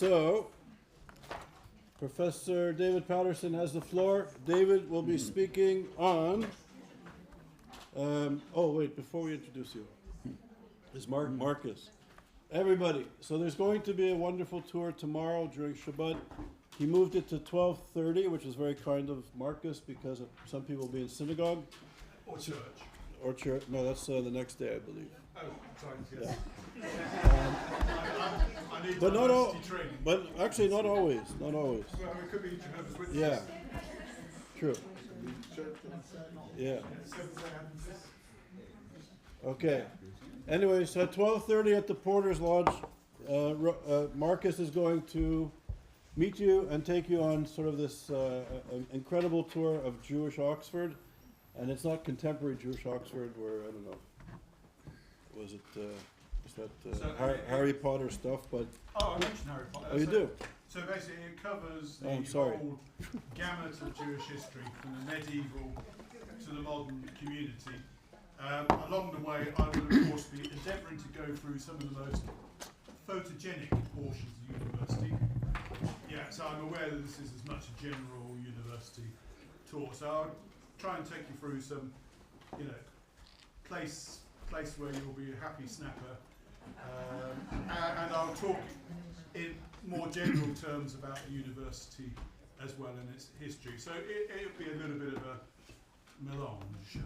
So, Professor David Patterson has the floor. David will be speaking on... before we introduce you, is Marcus. Everybody, so there's going to be a wonderful tour tomorrow during Shabbat. He moved it to 12:30, which is very kind of Marcus, because some people will be in synagogue. Or church. Or church. No, that's the next day, I believe. Oh, sorry. Yes. Yeah. I need But not all. diversity training. But actually, not always. Not always. Well, it could be Jehovah's Witnesses. Yeah. True. Yeah. Okay. Anyway, so at 12:30 at the Porter's Lodge, Marcus is going to meet you and take you on sort of this incredible tour of Jewish Oxford. And it's not contemporary Jewish Oxford where, I don't know, was that Harry Potter stuff, but... Oh, I mentioned Harry Potter. Oh, you do? So basically it covers the whole gamut of Jewish history, from the medieval to the modern community. Along the way, I will of course be endeavouring to go through some of the most photogenic portions of the university. Yeah, so I'm aware that this is as much a general university tour, so I'll try and take you through some, place where you'll be a happy snapper, and I'll talk in more general terms about the university as well and its history. So it'll be a little bit of a melange.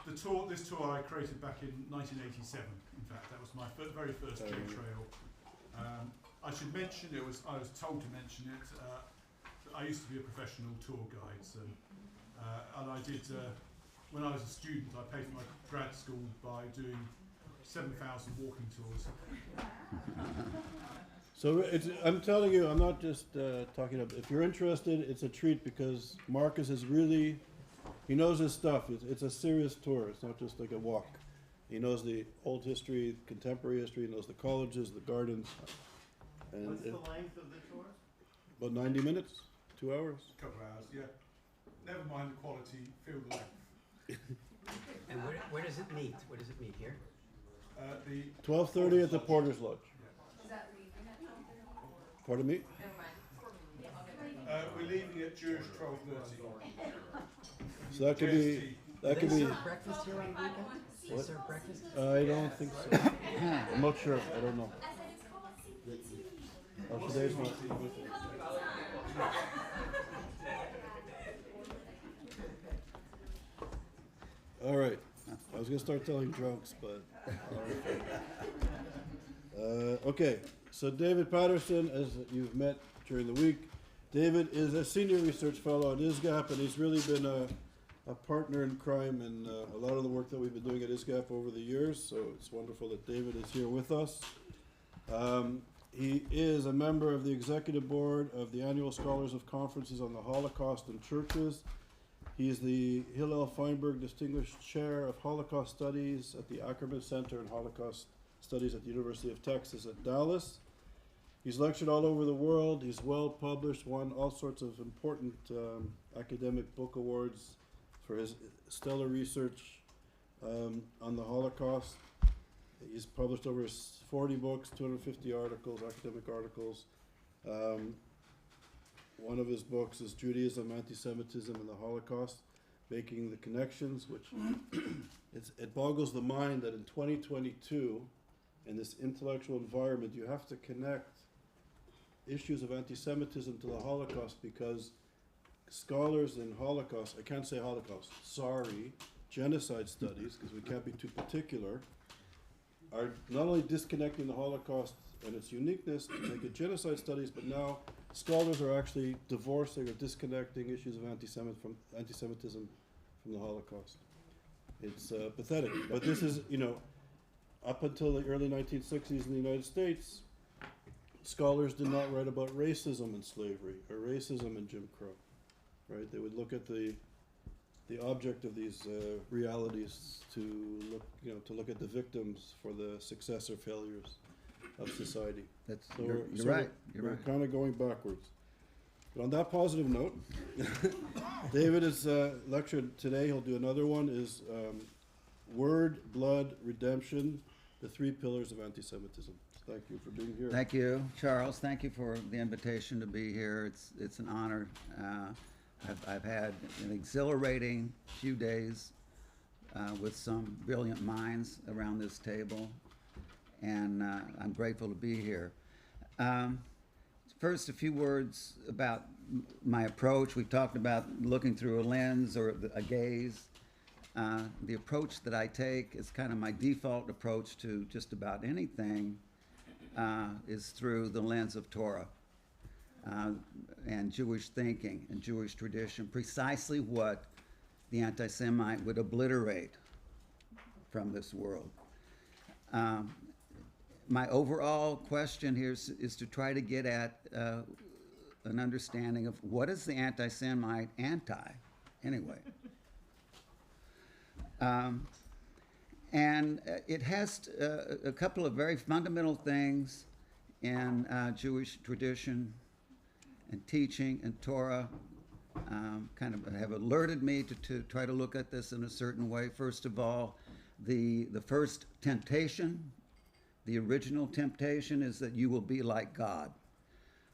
This tour I created back in 1987. In fact, that was my very first J Trail. I should mention I was told to mention it. I used to be a professional tour guide, so and I did. When I was a student, I paid for my grad school by doing 7,000 walking tours. So I'm telling you, I'm not just talking up. If you're interested, it's a treat because Marcus is really, he knows his stuff. It's a serious tour. It's not just like a walk. He knows the old history, contemporary history. He knows the colleges, the gardens. And what's the length of the tour? About 90 minutes, 2 hours. A couple of hours, yeah. Never mind the quality, feel the length. And where does it meet? Where does it meet here? 12:30 at the Porter's Lodge. Is that leaving at 12:30? Pardon me? Never mind. We're leaving at Jewish 12:30. So that could be. That could Do they be. serve breakfast here on the weekend? They What? serve breakfast? I don't think so. I'm not sure. I don't know. Oh, today's not. All right. I was going to start telling jokes, but... okay. So David Patterson, as you've met during the week, David is a senior research fellow at ISGAP, and he's really been a partner in crime in a lot of the work that we've been doing at ISGAP over the years, so it's wonderful that David is here with us. He is a member of the executive board of the Annual Scholars of Conferences on the Holocaust and Churches. He is the Hillel Feinberg Distinguished Chair of Holocaust Studies at the Ackerman Center and Holocaust Studies at the University of Texas at Dallas. He's lectured all over the world. He's well published, won all sorts of important academic book awards for his stellar research on the Holocaust. He's published over 40 books, 250 articles, academic articles. One of his books is Judaism, Antisemitism, and the Holocaust, Making the Connections, which it boggles the mind that in 2022, in this intellectual environment, you have to connect issues of anti-Semitism to the Holocaust because scholars in Holocaust, I can't say Holocaust, sorry, genocide studies, because we can't be too particular, are not only disconnecting the Holocaust and its uniqueness to make it genocide studies, but now scholars are actually divorcing or disconnecting issues of anti-Semitism from the Holocaust. It's pathetic, but this is, up until the early 1960s in the United States, scholars did not write about racism and slavery or racism and Jim Crow, right? They would look at the object of these realities to look at the victims for the success or failures of society. You're right. We're kind of going backwards. But on that positive note, David is lectured today. He'll do another one. Is Word, Blood, Redemption: the 3 pillars of anti-Semitism. Thank you for being here. Thank you, Charles. Thank you for the invitation to be here. It's an honor. I've had an exhilarating few days with some brilliant minds around this table, and I'm grateful to be here. First, a few words about my approach. We've talked about looking through a lens or a gaze. The approach that I take is kind of my default approach to just about anything is through the lens of Torah and Jewish thinking and Jewish tradition, precisely what the anti-Semite would obliterate from this world. My overall question here is to try to get at an understanding of what is the anti-Semite anyway. And it has a couple of very fundamental things in Jewish tradition and teaching and Torah kind of have alerted me to try to look at this in a certain way. First of all, the first temptation, the original temptation, is that you will be like God.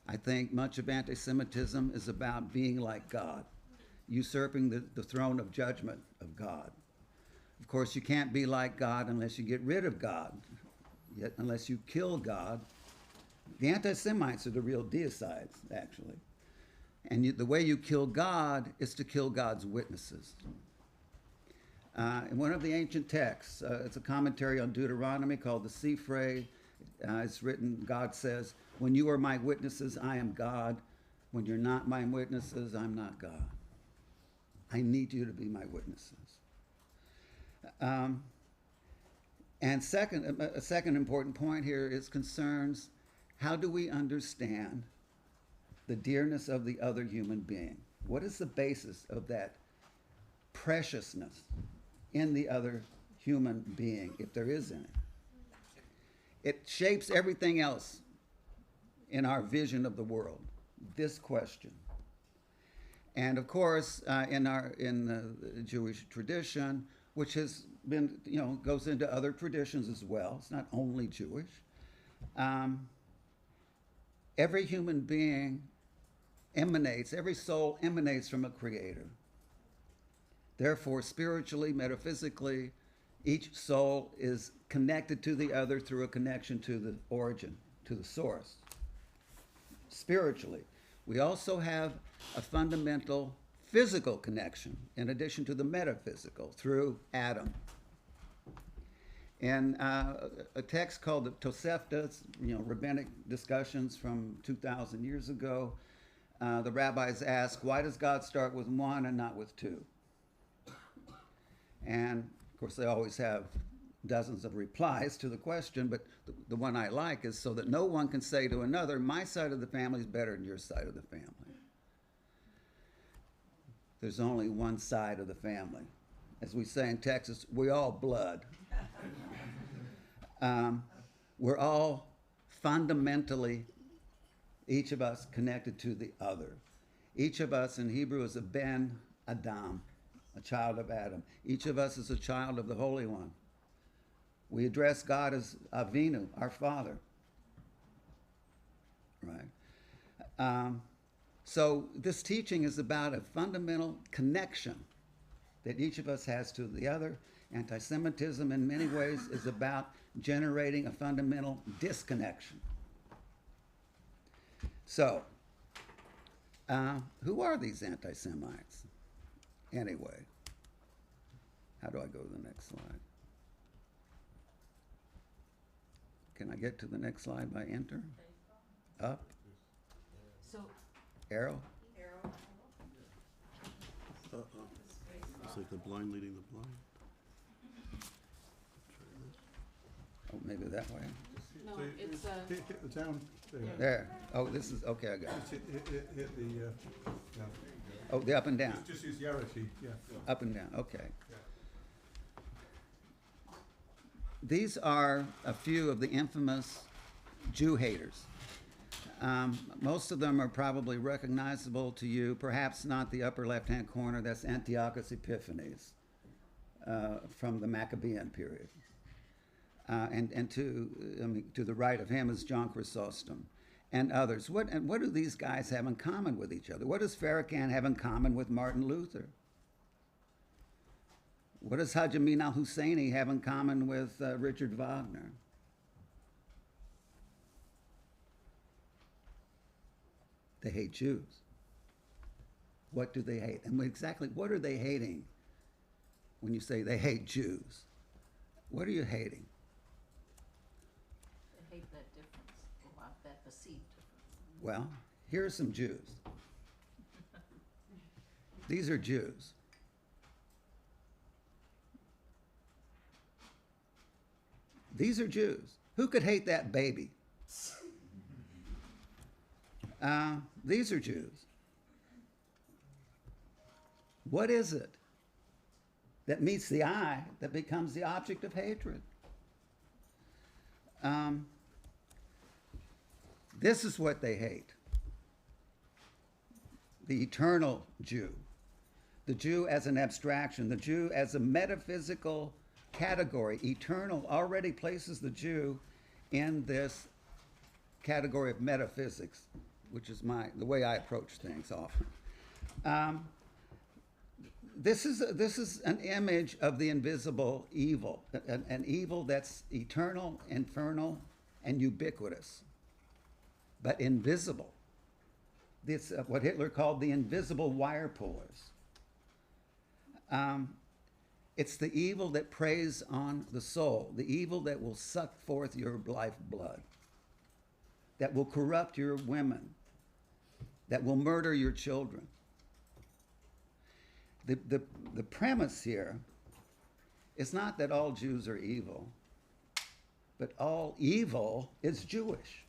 I think much of anti-Semitism is about being like God, usurping the throne of judgment of God. Of course, you can't be like God unless you get rid of God, yet unless you kill God. The anti-Semites are the real deicides, actually. And the way you kill God is to kill God's witnesses. In one of the ancient texts, it's a commentary on Deuteronomy called the Sifrei. It's written, God says, when you are my witnesses, I am God. When you're not my witnesses, I'm not God. I need you to be my witnesses. And a second important point here is concerns, how do we understand the dearness of the other human being? What is the basis of that preciousness in the other human being, if there is any? It shapes everything else in our vision of the world, this question. And of course, in the Jewish tradition, which has been, goes into other traditions as well. It's not only Jewish. Every human being every soul emanates from a creator. Therefore, spiritually, metaphysically, each soul is connected to the other through a connection to the origin, to the source. Spiritually, we also have a fundamental physical connection in addition to the metaphysical through Adam. In a text called the Tosefta, rabbinic discussions from 2,000 years ago, the rabbis ask, why does God start with one and not with two? And of course, they always have dozens of replies to the question, but the one I like is so that no one can say to another, my side of the family is better than your side of the family. There's only one side of the family. As we say in Texas, we all blood. We're all fundamentally, each of us, connected to the other. Each of us in Hebrew is a Ben Adam, a child of Adam. Each of us is a child of the Holy One. We address God as Avinu, our Father. Right? So this teaching is about a fundamental connection that each of us has to the other. Anti-Semitism in many ways is about generating a fundamental disconnection. So, who are these anti-Semites anyway? How do I go to the next slide? Can I get to the next slide by enter? Up? So, Arrow? It's like the blind leading the blind. Oh, maybe that way. no, it's Hit the down. There. Oh, this is, okay, I got it. Hit the. Down. Oh, the up and down. Just use the arrow key. Yeah. Up and down, okay. These are a few of the infamous Jew haters. Most of them are probably recognizable to you, perhaps not the upper left-hand corner. That's Antiochus Epiphanes from the Maccabean period. and to the right of him is John Chrysostom and others. What do these guys have in common with each other? What does Farrakhan have in common with Martin Luther? What does Hajj Amin al-Husseini have in common with Richard Wagner? They hate Jews. What do they hate? And exactly what are they hating when you say they hate Jews? What are you hating? They hate that difference, or that perceived difference. Well, here are some Jews. These are Jews. These are Jews. Who could hate that baby? These are Jews. What is it that meets the eye that becomes the object of hatred? This is what they hate. The eternal Jew. The Jew as an abstraction. The Jew as a metaphysical category. Eternal already places the Jew in this category of metaphysics, which is the way I approach things often. This is an image of the invisible evil, an evil that's eternal, infernal, and ubiquitous, but invisible. This what Hitler called the invisible wire pullers. It's the evil that preys on the soul, the evil that will suck forth your lifeblood, that will corrupt your women, that will murder your children. The premise here is not that all Jews are evil, but all evil is Jewish.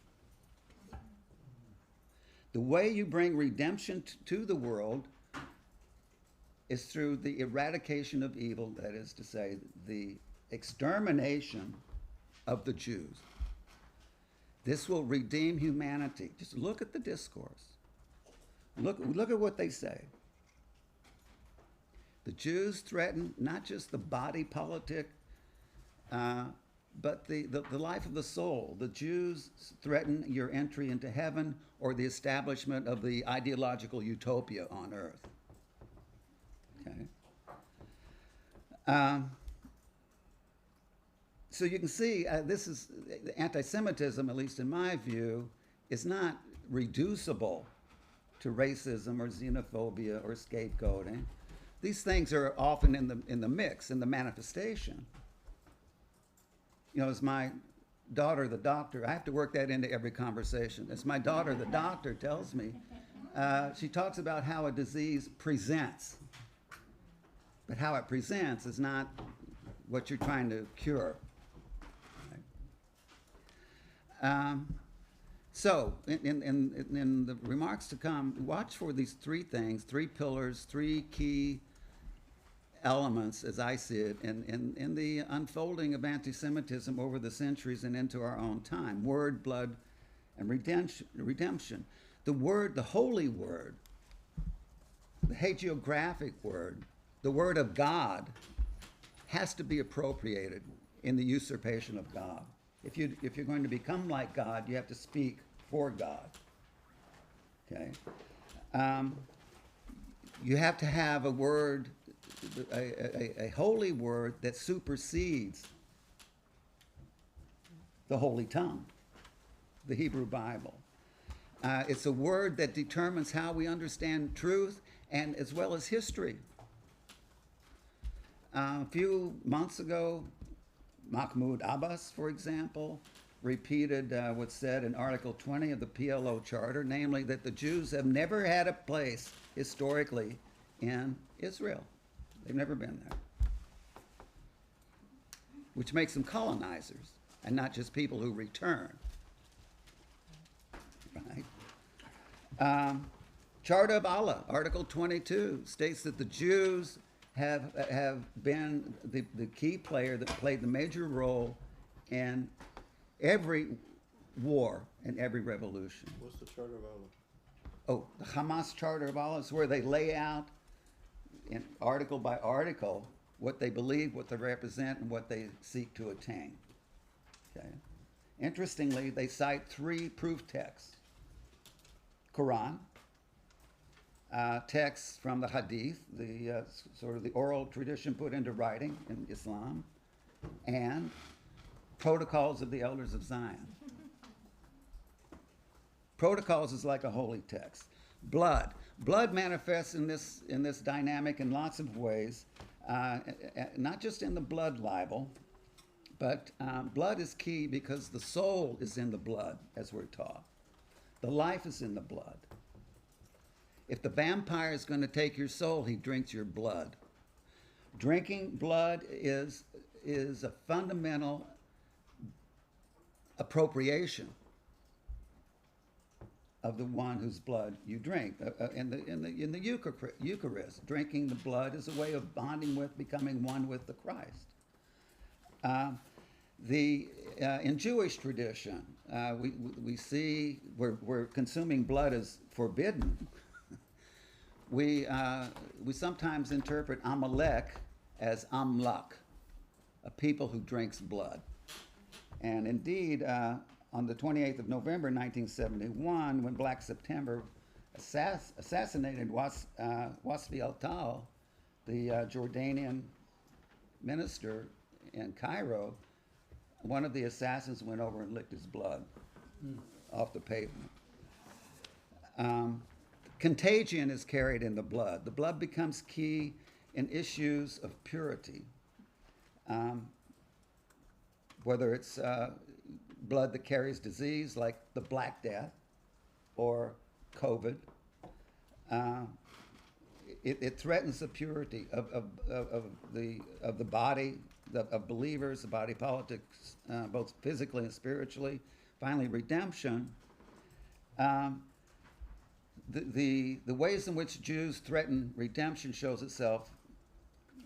The way you bring redemption to the world is through the eradication of evil, that is to say, the extermination of the Jews. This will redeem humanity. Just look at the discourse. Look at what they say. The Jews threaten not just the body politic, but the life of the soul. The Jews threaten your entry into heaven or the establishment of the ideological utopia on earth. Okay. So you can see this is anti-Semitism, at least in my view, is not reducible to racism or xenophobia or scapegoating. These things are often in the mix, in the manifestation. You know, as my daughter, the doctor, I have to work that into every conversation. As my daughter, the doctor, tells me, she talks about how a disease presents. But how it presents is not what you're trying to cure. Right? So, in the remarks to come, watch for these three things, three pillars, three key elements, as I see it, in the unfolding of anti-Semitism over the centuries and into our own time. Word, blood, and redemption. The word, the holy word, the hagiographic word, the word of God, has to be appropriated in the usurpation of God. If you're going to become like God, you have to speak for God. Okay? You have to have a word, a holy word that supersedes the holy tongue, the Hebrew Bible. It's a word that determines how we understand truth and as well as history. A few months ago, Mahmoud Abbas, for example, repeated what's said in Article 20 of the PLO Charter, namely that the Jews have never had a place historically in Israel. They've never been there. Which makes them colonizers and not just people who return. Right? Charter of Allah, Article 22, states that the Jews have been the key player that played the major role in every war and every revolution. What's the Charter of Allah? Oh, the Hamas Charter of Allah is where they lay out in article by article what they believe, what they represent, and what they seek to attain. Okay. Interestingly, they cite 3 proof texts: Quran, texts from the Hadith, the sort of the oral tradition put into writing in Islam, and Protocols of the Elders of Zion. Protocols is like a holy text. Blood manifests in this dynamic in lots of ways, not just in the blood libel, but blood is key because the soul is in the blood, as we're taught. The life is in the blood. If the vampire is going to take your soul, he drinks your blood. Drinking blood is a fundamental appropriation of the one whose blood you drink. In the Eucharist, drinking the blood is a way of bonding with, becoming one with the Christ. In Jewish tradition, we see where consuming blood is forbidden. We sometimes interpret Amalek as Amlak, a people who drinks blood. And indeed, on the 28th of November 1971, when Black September assassinated Wasfi al-Tal, the Jordanian minister in Cairo, one of the assassins went over and licked his blood off the pavement. Contagion is carried in the blood. The blood becomes key in issues of purity, whether it's blood that carries disease like the Black Death or COVID. It threatens the purity of the body, of believers, the body politics, both physically and spiritually. Finally, redemption. The ways in which Jews threaten redemption shows itself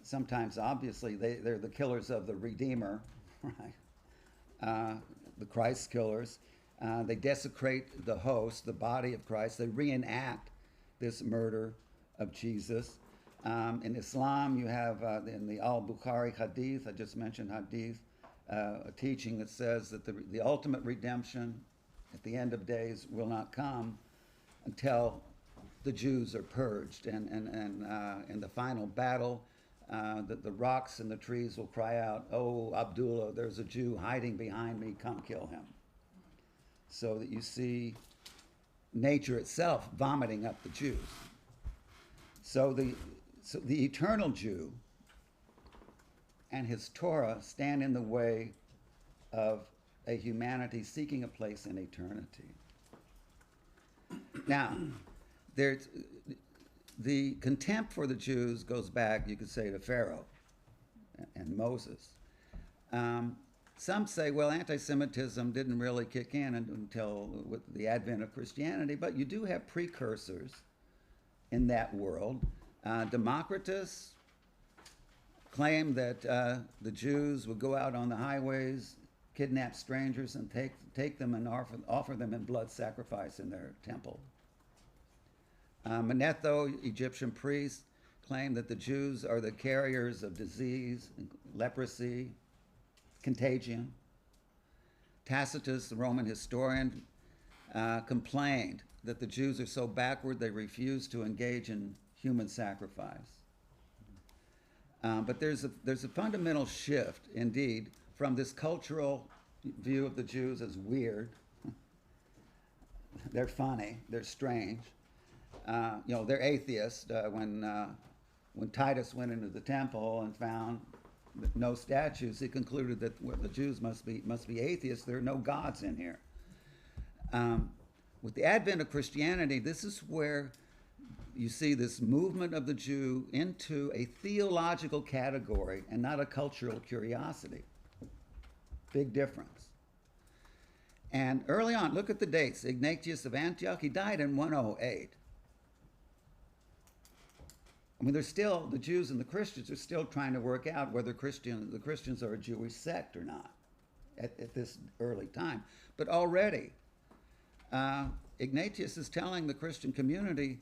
sometimes obviously. They're the killers of the Redeemer, right? The Christ killers. They desecrate the host, the body of Christ. They reenact this murder of Jesus. In Islam, you have in the Al-Bukhari Hadith, I just mentioned Hadith, a teaching that says that the ultimate redemption at the end of days will not come until the Jews are purged. And in the final battle, the rocks and the trees will cry out, "Oh, Abdullah, there's a Jew hiding behind me, come kill him." So that you see nature itself vomiting up the Jews. So the eternal Jew and his Torah stand in the way of a humanity seeking a place in eternity. Now, the contempt for the Jews goes back, you could say, to Pharaoh and Moses. Some say, well, anti-Semitism didn't really kick in until with the advent of Christianity, but you do have precursors in that world. Democritus claimed that the Jews would go out on the highways, kidnap strangers, and take them and offer them in blood sacrifice in their temple. Manetho, Egyptian priest, claimed that the Jews are the carriers of disease, leprosy, contagion. Tacitus, the Roman historian, complained that the Jews are so backward they refuse to engage in human sacrifice. But there's a fundamental shift, indeed, from this cultural view of the Jews as weird. They're funny, they're strange. They're atheists. When Titus went into the temple and found no statues, he concluded that the Jews must be atheists. There are no gods in here. With the advent of Christianity, this is where you see this movement of the Jew into a theological category and not a cultural curiosity. Big difference. And early on, look at the dates. Ignatius of Antioch, he died in 108. I mean, the Jews and the Christians are still trying to work out whether the Christians are a Jewish sect or not at this early time. But already, Ignatius is telling the Christian community,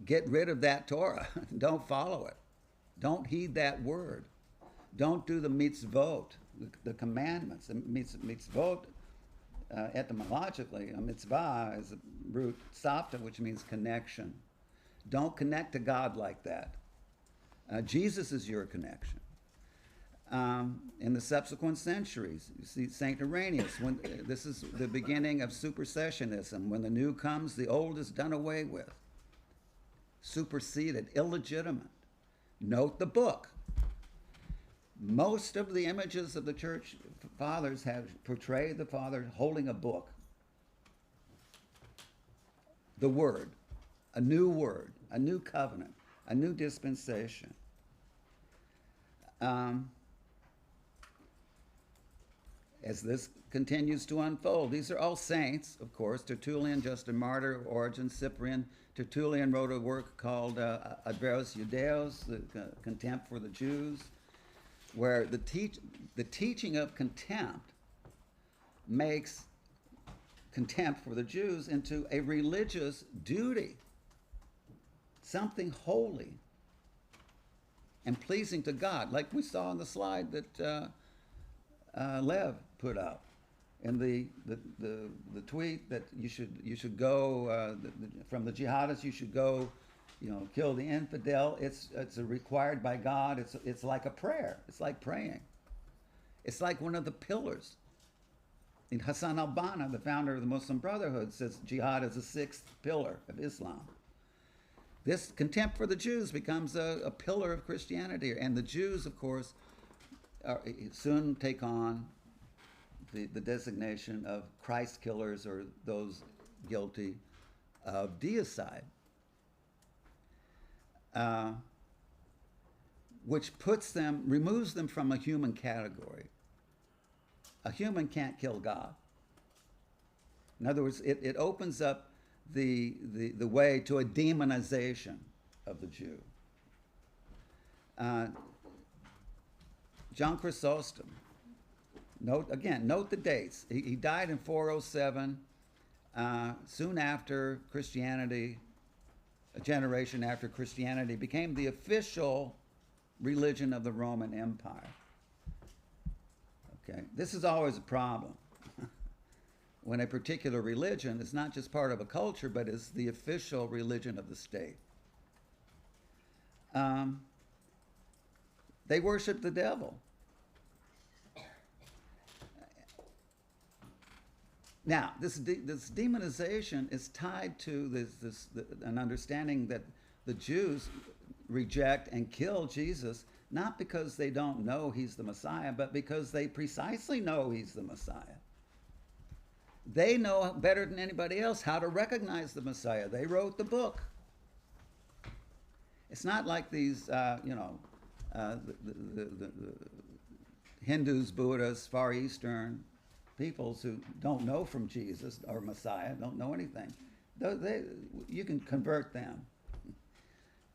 get rid of that Torah. Don't follow it. Don't heed that word. Don't do the mitzvot. the commandments. Mitzvot, etymologically, a mitzvah is a root sapta, which means connection. Don't connect to God like that. Jesus is your connection. In the subsequent centuries, you see Saint Irenaeus, when this is the beginning of supersessionism. When the new comes, the old is done away with, superseded, illegitimate. Note the book. Most of the images of the church fathers have portrayed the father holding a book. The word, a new covenant, a new dispensation. As this continues to unfold, these are all saints, of course. Tertullian, Justin Martyr, Origen, Cyprian. Tertullian wrote a work called Adveros Judaeos, the contempt for the Jews, where the teaching of contempt makes contempt for the Jews into a religious duty, something holy and pleasing to God, like we saw on the slide that Lev put up in the tweet that you should go from the jihadists. You should go, kill the infidel. It's required by God. It's like a prayer. It's like praying. It's like one of the pillars. And Hassan al-Banna, the founder of the Muslim Brotherhood, says jihad is the sixth pillar of Islam. This contempt for the Jews becomes a pillar of Christianity, and the Jews, of course, soon take on the designation of Christ killers, or those guilty of deicide, which removes them from a human category. A human can't kill God. In other words, it opens up the way to a demonization of the Jew. John Chrysostom, note the dates. He died in 407, soon after Christianity, a generation after Christianity became the official religion of the Roman Empire. Okay, this is always a problem. When a particular religion is not just part of a culture, but is the official religion of the state. They worship the devil. Now, this demonization is tied to an understanding that the Jews reject and kill Jesus, not because they don't know he's the Messiah, but because they precisely know he's the Messiah. They know better than anybody else how to recognize the Messiah. They wrote the book. It's not like these, the Hindus, Buddhists, Far Eastern peoples who don't know from Jesus or Messiah, don't know anything. You can convert them.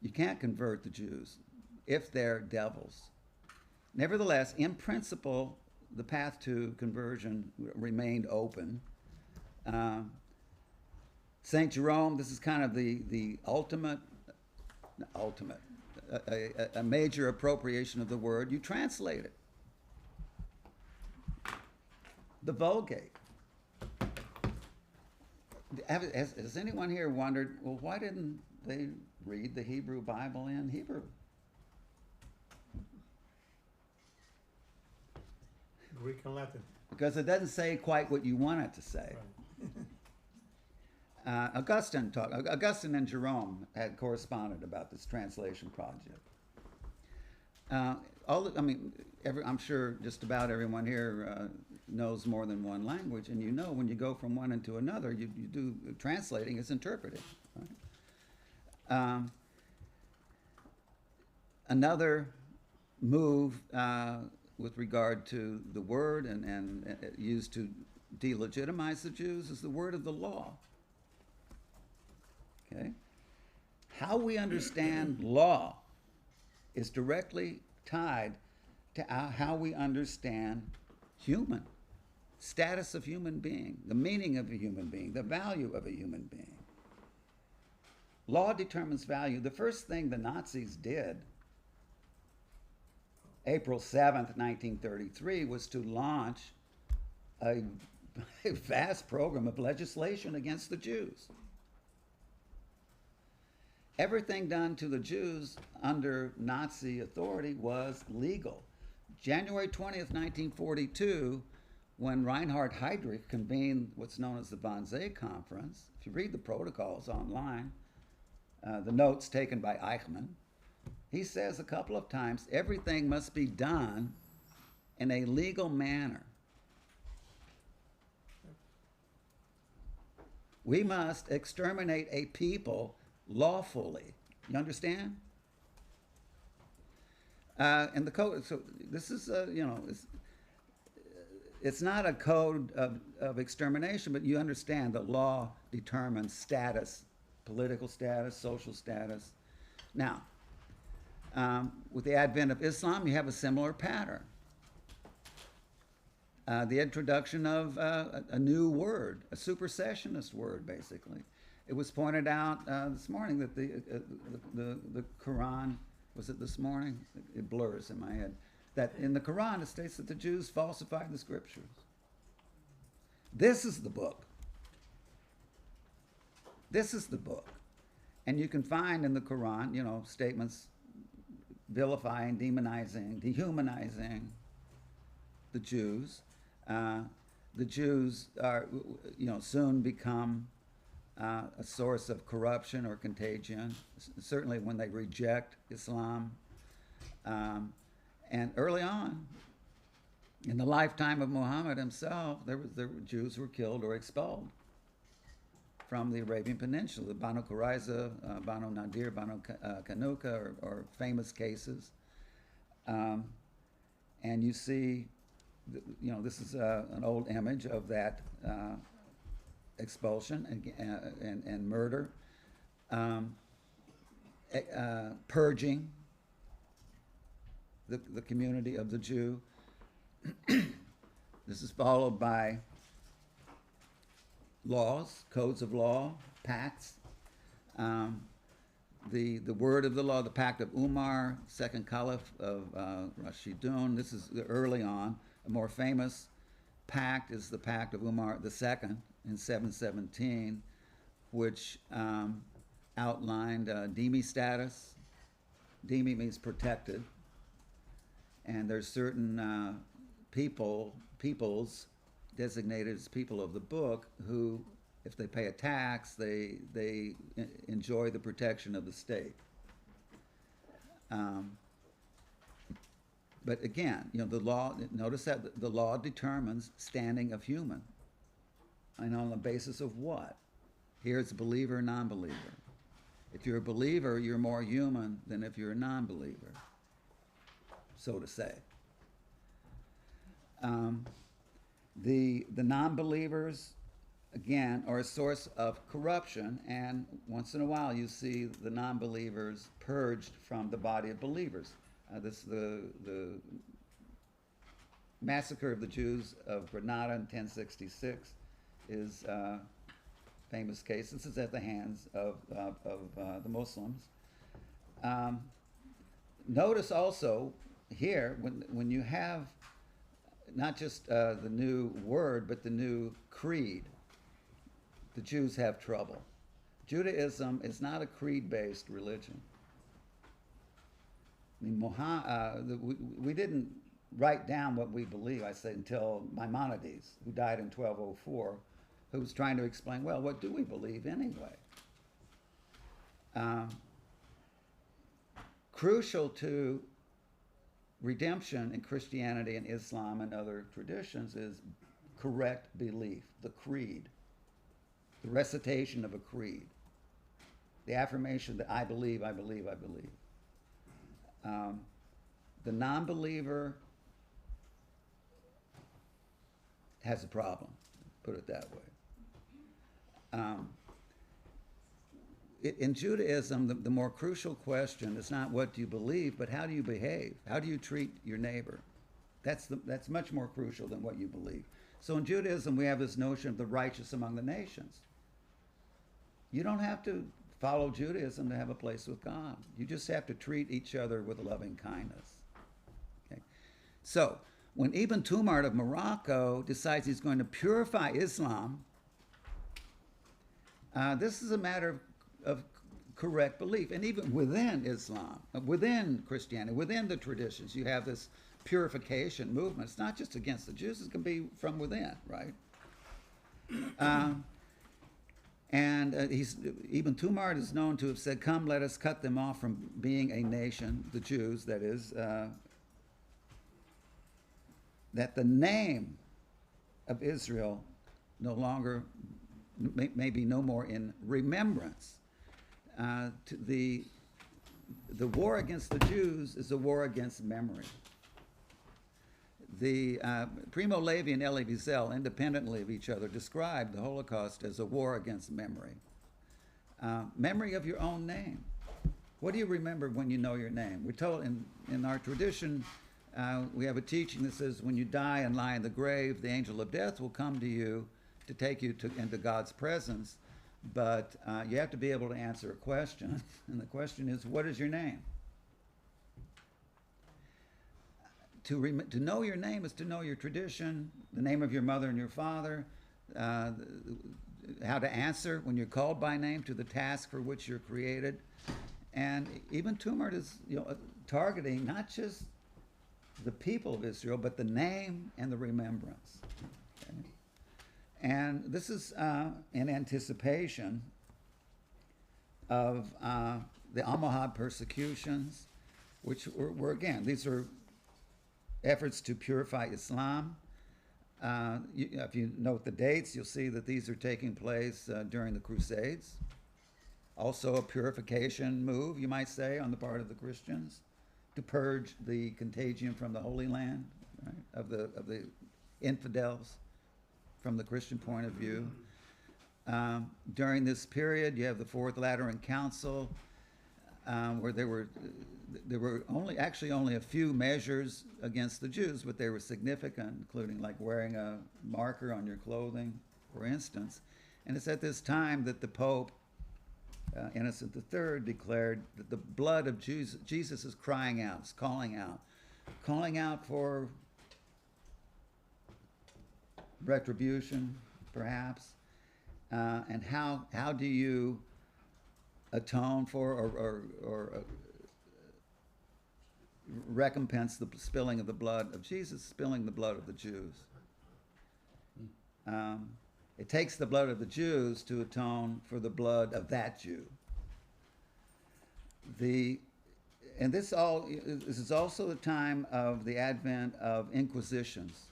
You can't convert the Jews if they're devils. Nevertheless, in principle, the path to conversion remained open. St. Jerome, this is kind of the ultimate, a major appropriation of the word. You translate it. The Vulgate. Has anyone here wondered, well, why didn't they read the Hebrew Bible in Hebrew? Greek and Latin. Because it doesn't say quite what you want it to say. Right. Augustine and Jerome had corresponded about this translation project. I'm sure just about everyone here knows more than one language, and when you go from one into another, you do translating is interpreting. Right? Another move with regard to the word and used to delegitimize the Jews is the word of the law. Okay? How we understand law is directly tied to how we understand status of human being, the meaning of a human being, the value of a human being. Law determines value. The first thing the Nazis did April 7th, 1933, was to launch a vast program of legislation against the Jews. Everything done to the Jews under Nazi authority was legal. January 20th, 1942, when Reinhard Heydrich convened what's known as the Wannsee Conference, if you read the protocols online, the notes taken by Eichmann, he says a couple of times, everything must be done in a legal manner. We must exterminate a people lawfully. You understand? And the code, so this is, it's not a code of extermination, but you understand the law determines status, political status, social status. Now, with the advent of Islam, you have a similar pattern. The introduction of a new word, a supersessionist word, basically. It was pointed out this morning that the Quran, was it this morning? It blurs in my head. That in the Quran it states that the Jews falsified the scriptures. This is the book. This is the book. And you can find in the Quran, statements vilifying, demonizing, dehumanizing the Jews. The Jews are, soon become a source of corruption or contagion, certainly when they reject Islam. And early on, in the lifetime of Muhammad himself, the Jews were killed or expelled from the Arabian Peninsula. The Banu Qurayza, Banu Nadir, Banu Kanuka are famous cases. And you see, this is an old image of that expulsion and murder, purging the community of the Jew. This is followed by laws, codes of law, pacts. The word of the law, the Pact of Umar, second Caliph of Rashidun. This is early on. A more famous pact is the Pact of Umar II in 717, which outlined dhimmi status. Dhimmi means protected. And there's certain peoples designated as people of the book who, if they pay a tax, they enjoy the protection of the state. But again, the law, notice that the law determines standing of human. And on the basis of what? Here it's believer, non-believer. If you're a believer, you're more human than if you're a non-believer, so to say. The non-believers, again, are a source of corruption, and once in a while you see the non-believers purged from the body of believers. The massacre of the Jews of Granada in 1066 is a famous case. This is at the hands of the Muslims. Notice also here, when you have not just the new word, but the new creed, the Jews have trouble. Judaism is not a creed-based religion. I mean, we didn't write down what we believe, I say, until Maimonides, who died in 1204, who was trying to explain, well, what do we believe anyway? Crucial to redemption in Christianity and Islam and other traditions is correct belief, the creed, the recitation of a creed, the affirmation that I believe, I believe, I believe. The non-believer has a problem, put it that way. In Judaism, the more crucial question is not what do you believe, but how do you behave? How do you treat your neighbor? That's much more crucial than what you believe. So in Judaism, we have this notion of the righteous among the nations. You don't have to follow Judaism to have a place with God. You just have to treat each other with loving kindness. Okay? So, when Ibn Tumart of Morocco decides he's going to purify Islam, this is a matter of correct belief. And even within Islam, within Christianity, within the traditions, you have this purification movement. It's not just against the Jews, it can be from within, right? Ibn Tumart is known to have said, "Come, let us cut them off from being a nation," the Jews, that is, that the name of Israel no longer, maybe no more in remembrance. The war against the Jews is a war against memory. The Primo Levi and Elie Wiesel, independently of each other, described the Holocaust as a war against memory. Memory of your own name. What do you remember when you know your name? We're told in our tradition, we have a teaching that says when you die and lie in the grave, the angel of death will come to you to take you into God's presence. But you have to be able to answer a question. And the question is, what is your name? To know your name is to know your tradition, the name of your mother and your father, how to answer when you're called by name to the task for which you're created. And Ibn Tumart is targeting not just the people of Israel, but the name and the remembrance. Okay? And this is in anticipation of the Almohad persecutions, which were again, these are efforts to purify Islam. If you note the dates, you'll see that these are taking place during the Crusades. Also a purification move, you might say, on the part of the Christians to purge the contagion from the Holy Land, right, of the infidels from the Christian point of view. During this period, you have the Fourth Lateran Council, where there were only a few measures against the Jews, but they were significant, including like wearing a marker on your clothing, for instance. And it's at this time that the Pope, Innocent III, declared that the blood of Jesus is crying out, is calling out for retribution, perhaps. And how do you atone for or recompense the spilling of the blood of Jesus, spilling the blood of the Jews? It takes the blood of the Jews to atone for the blood of that Jew. This is also the time of the advent of inquisitions.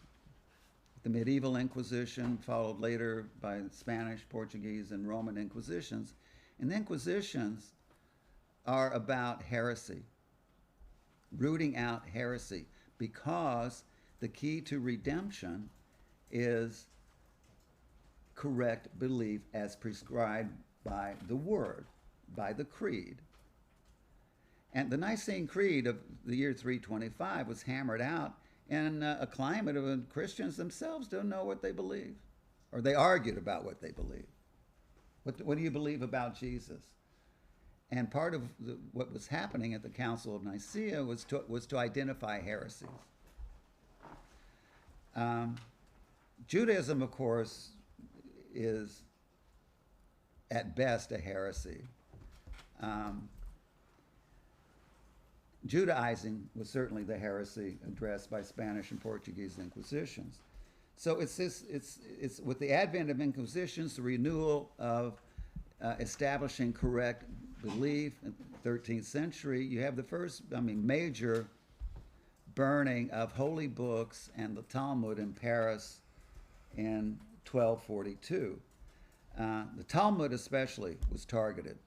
The medieval Inquisition, followed later by Spanish, Portuguese, and Roman Inquisitions. And the Inquisitions are about heresy, rooting out heresy, because the key to redemption is correct belief as prescribed by the Word, by the Creed. And the Nicene Creed of the year 325 was hammered out in a climate of Christians themselves don't know what they believe, or they argued about what they believe. What do you believe about Jesus? And part of what was happening at the Council of Nicaea was to identify heresies. Judaism, of course, is at best a heresy. Judaizing was certainly the heresy addressed by Spanish and Portuguese Inquisitions. So it's with the advent of Inquisitions, the renewal of establishing correct belief in the 13th century. You have the first, major burning of holy books and the Talmud in Paris in 1242. The Talmud especially was targeted.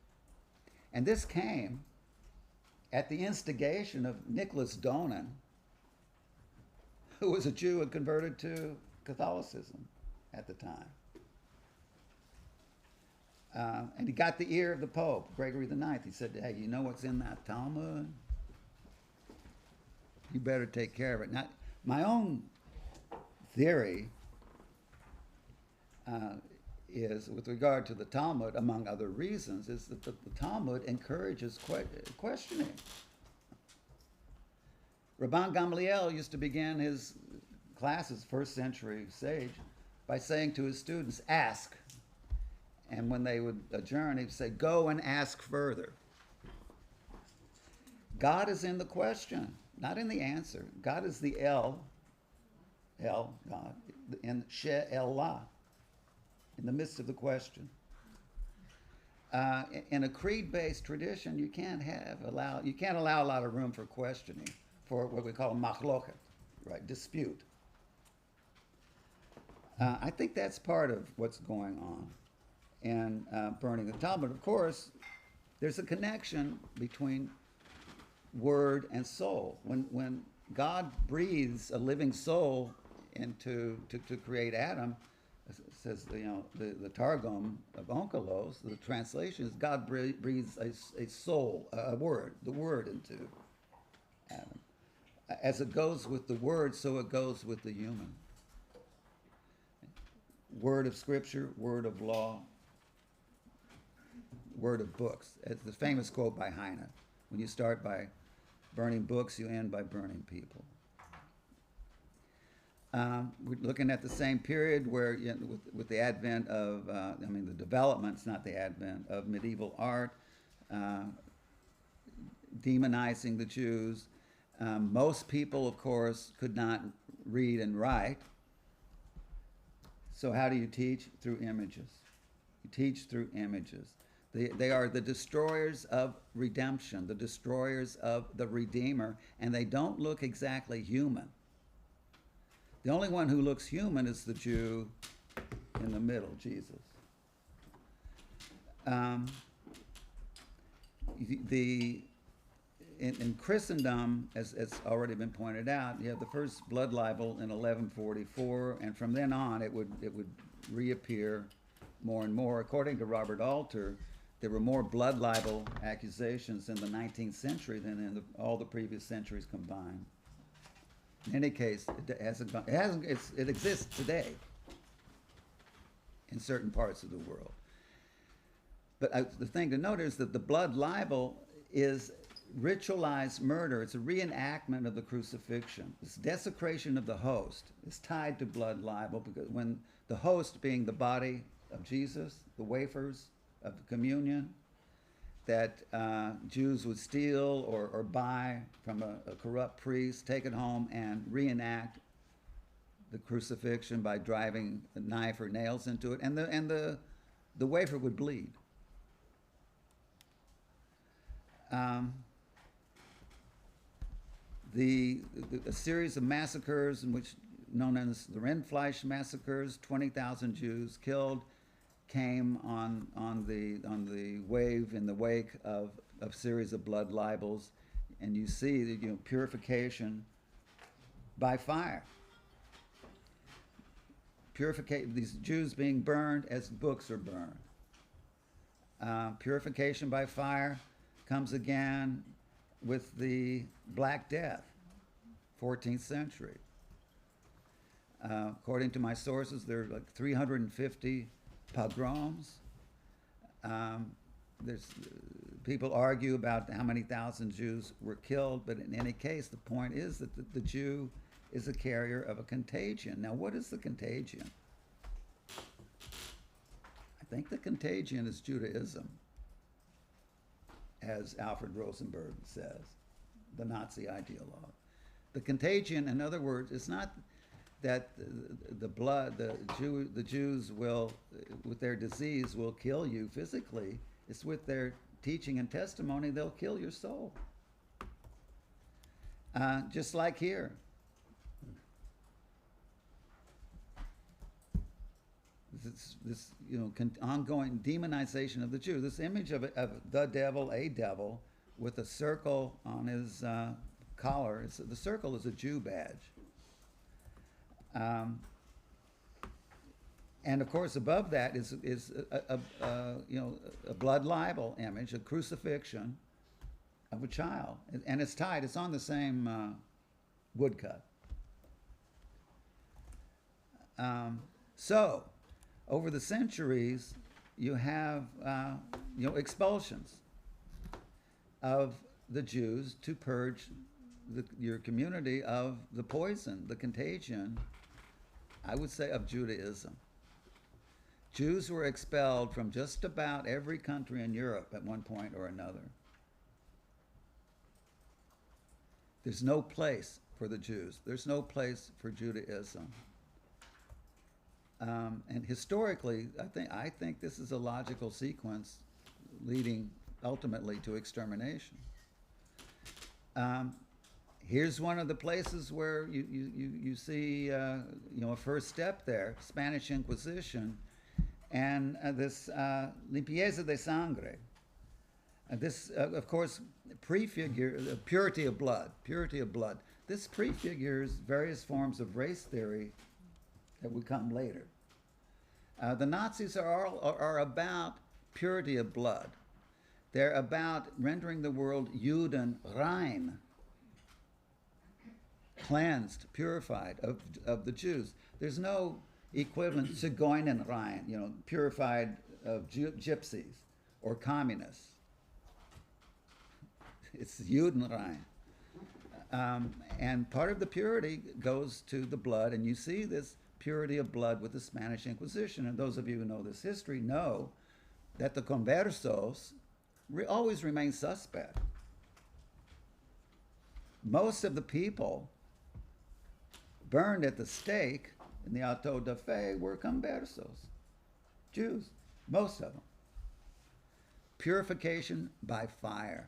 And this came at the instigation of Nicholas Donin, who was a Jew and converted to Catholicism at the time. And he got the ear of the Pope, Gregory IX. He said, hey, you know what's in that Talmud? You better take care of it. Now, my own theory is, with regard to the Talmud, among other reasons, is that the Talmud encourages questioning. Rabban Gamliel used to begin his classes, first century sage, by saying to his students, ask. And when they would adjourn, he'd say, go and ask further. God is in the question, not in the answer. God is the El, God, and She'elah, in the midst of the question. In a creed-based tradition, you can't allow a lot of room for questioning, for what we call machloket, right? Dispute. I think that's part of what's going on in burning the Talmud. Of course, there's a connection between word and soul. When God breathes a living soul to create Adam, it says, the Targum of Onkelos, the translation is God breathes a soul, the word into Adam. As it goes with the word, so it goes with the human. Word of scripture, word of law, word of books. It's the famous quote by Heine. When you start by burning books, you end by burning people. We're looking at the same period where, with the advent of, the developments, not the advent, of medieval art, demonizing the Jews. Most people, of course, could not read and write. So how do you teach? Through images. You teach through images. They are the destroyers of redemption, the destroyers of the Redeemer, and they don't look exactly human. The only one who looks human is the Jew in the middle, Jesus. In Christendom, as already been pointed out, you have the first blood libel in 1144, and from then on it would reappear more and more. According to Robert Alter, there were more blood libel accusations in the 19th century than in all the previous centuries combined. In any case, it exists today in certain parts of the world. But the thing to note is that the blood libel is ritualized murder. It's a reenactment of the crucifixion. This desecration of the host is tied to blood libel, because when the host, being the body of Jesus, the wafers of the communion, that Jews would steal or buy from a corrupt priest, take it home and reenact the crucifixion by driving a knife or nails into it, and the wafer would bleed. A series of massacres, known as the Rindfleisch massacres, 20,000 Jews killed, came on the wave, in the wake of a series of blood libels, and you see the purification by fire. These Jews being burned as books are burned. Purification by fire comes again with the Black Death, 14th century. According to my sources, there are like 350 pogroms. People argue about how many thousand Jews were killed, but in any case, the point is that the Jew is a carrier of a contagion. Now, what is the contagion? I think the contagion is Judaism, as Alfred Rosenberg says, the Nazi ideologue. The contagion, in other words, is not that the Jews will, with their disease, will kill you physically. It's with their teaching and testimony, they'll kill your soul. Just like here. This ongoing demonization of the Jew. This image of the devil, a devil, with a circle on his collar. The circle is a Jew badge. And of course, above that is a blood libel image, a crucifixion of a child, and it's tied. It's on the same woodcut. So, over the centuries, you have expulsions of the Jews to purge your community of the poison, the contagion, I would say, of Judaism. Jews were expelled from just about every country in Europe at one point or another. There's no place for the Jews. There's no place for Judaism. And historically, I think this is a logical sequence leading ultimately to extermination. Here's one of the places where you see a first step there, Spanish Inquisition, and this limpieza de sangre. This, of course, purity of blood. This prefigures various forms of race theory that would come later. The Nazis are about purity of blood. They're about rendering the world Juden rein, cleansed, purified of the Jews. There's no equivalent Zigeunen rein, purified of gypsies or communists. It's Juden rein. And part of the purity goes to the blood, and you see this purity of blood with the Spanish Inquisition. And those of you who know this history know that the conversos always remain suspect. Most of the people burned at the stake in the auto da fe were conversos, Jews, most of them. Purification by fire.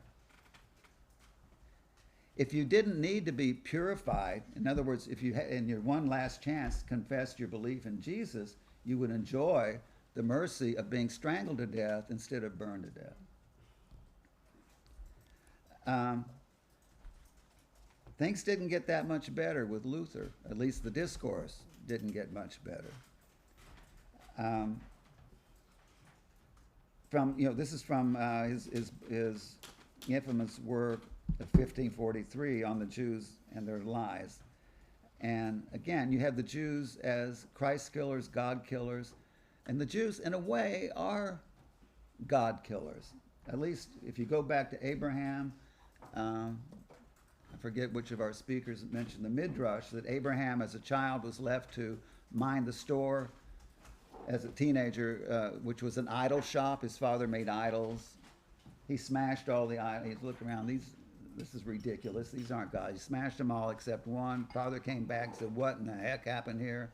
If you didn't need to be purified, in other words, if you in your one last chance confessed your belief in Jesus, you would enjoy the mercy of being strangled to death instead of burned to death. Things didn't get that much better with Luther. At least the discourse didn't get much better. This is from his infamous work of 1543 on the Jews and their lies. And again, you have the Jews as Christ killers, God killers, and the Jews, in a way, are God killers. At least if you go back to Abraham, I forget which of our speakers mentioned the Midrash, that Abraham as a child was left to mind the store as a teenager, which was an idol shop. His father made idols. He smashed all the idols. He looked around, this is ridiculous. These aren't gods. He smashed them all except one. Father came back and said, what in the heck happened here?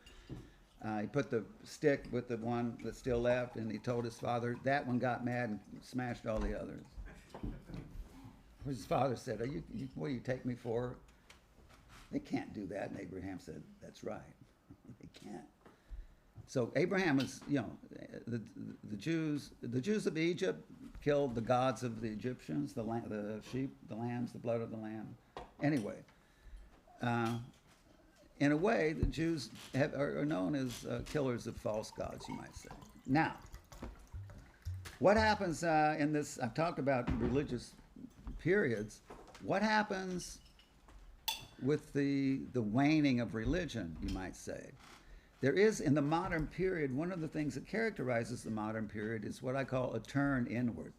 He put the stick with the one that's still left, and he told his father. That one got mad and smashed all the others. His father said, what do you take me for? They can't do that. And Abraham said, that's right. They can't. So Abraham was, the Jews of Egypt killed the gods of the Egyptians, the sheep, the lambs, the blood of the lamb. Anyway, in a way, the Jews are known as killers of false gods, you might say. Now, what happens in this? I've talked about religious periods. What happens with the waning of religion, you might say? There is, in the modern period, one of the things that characterizes the modern period is what I call a turn inward.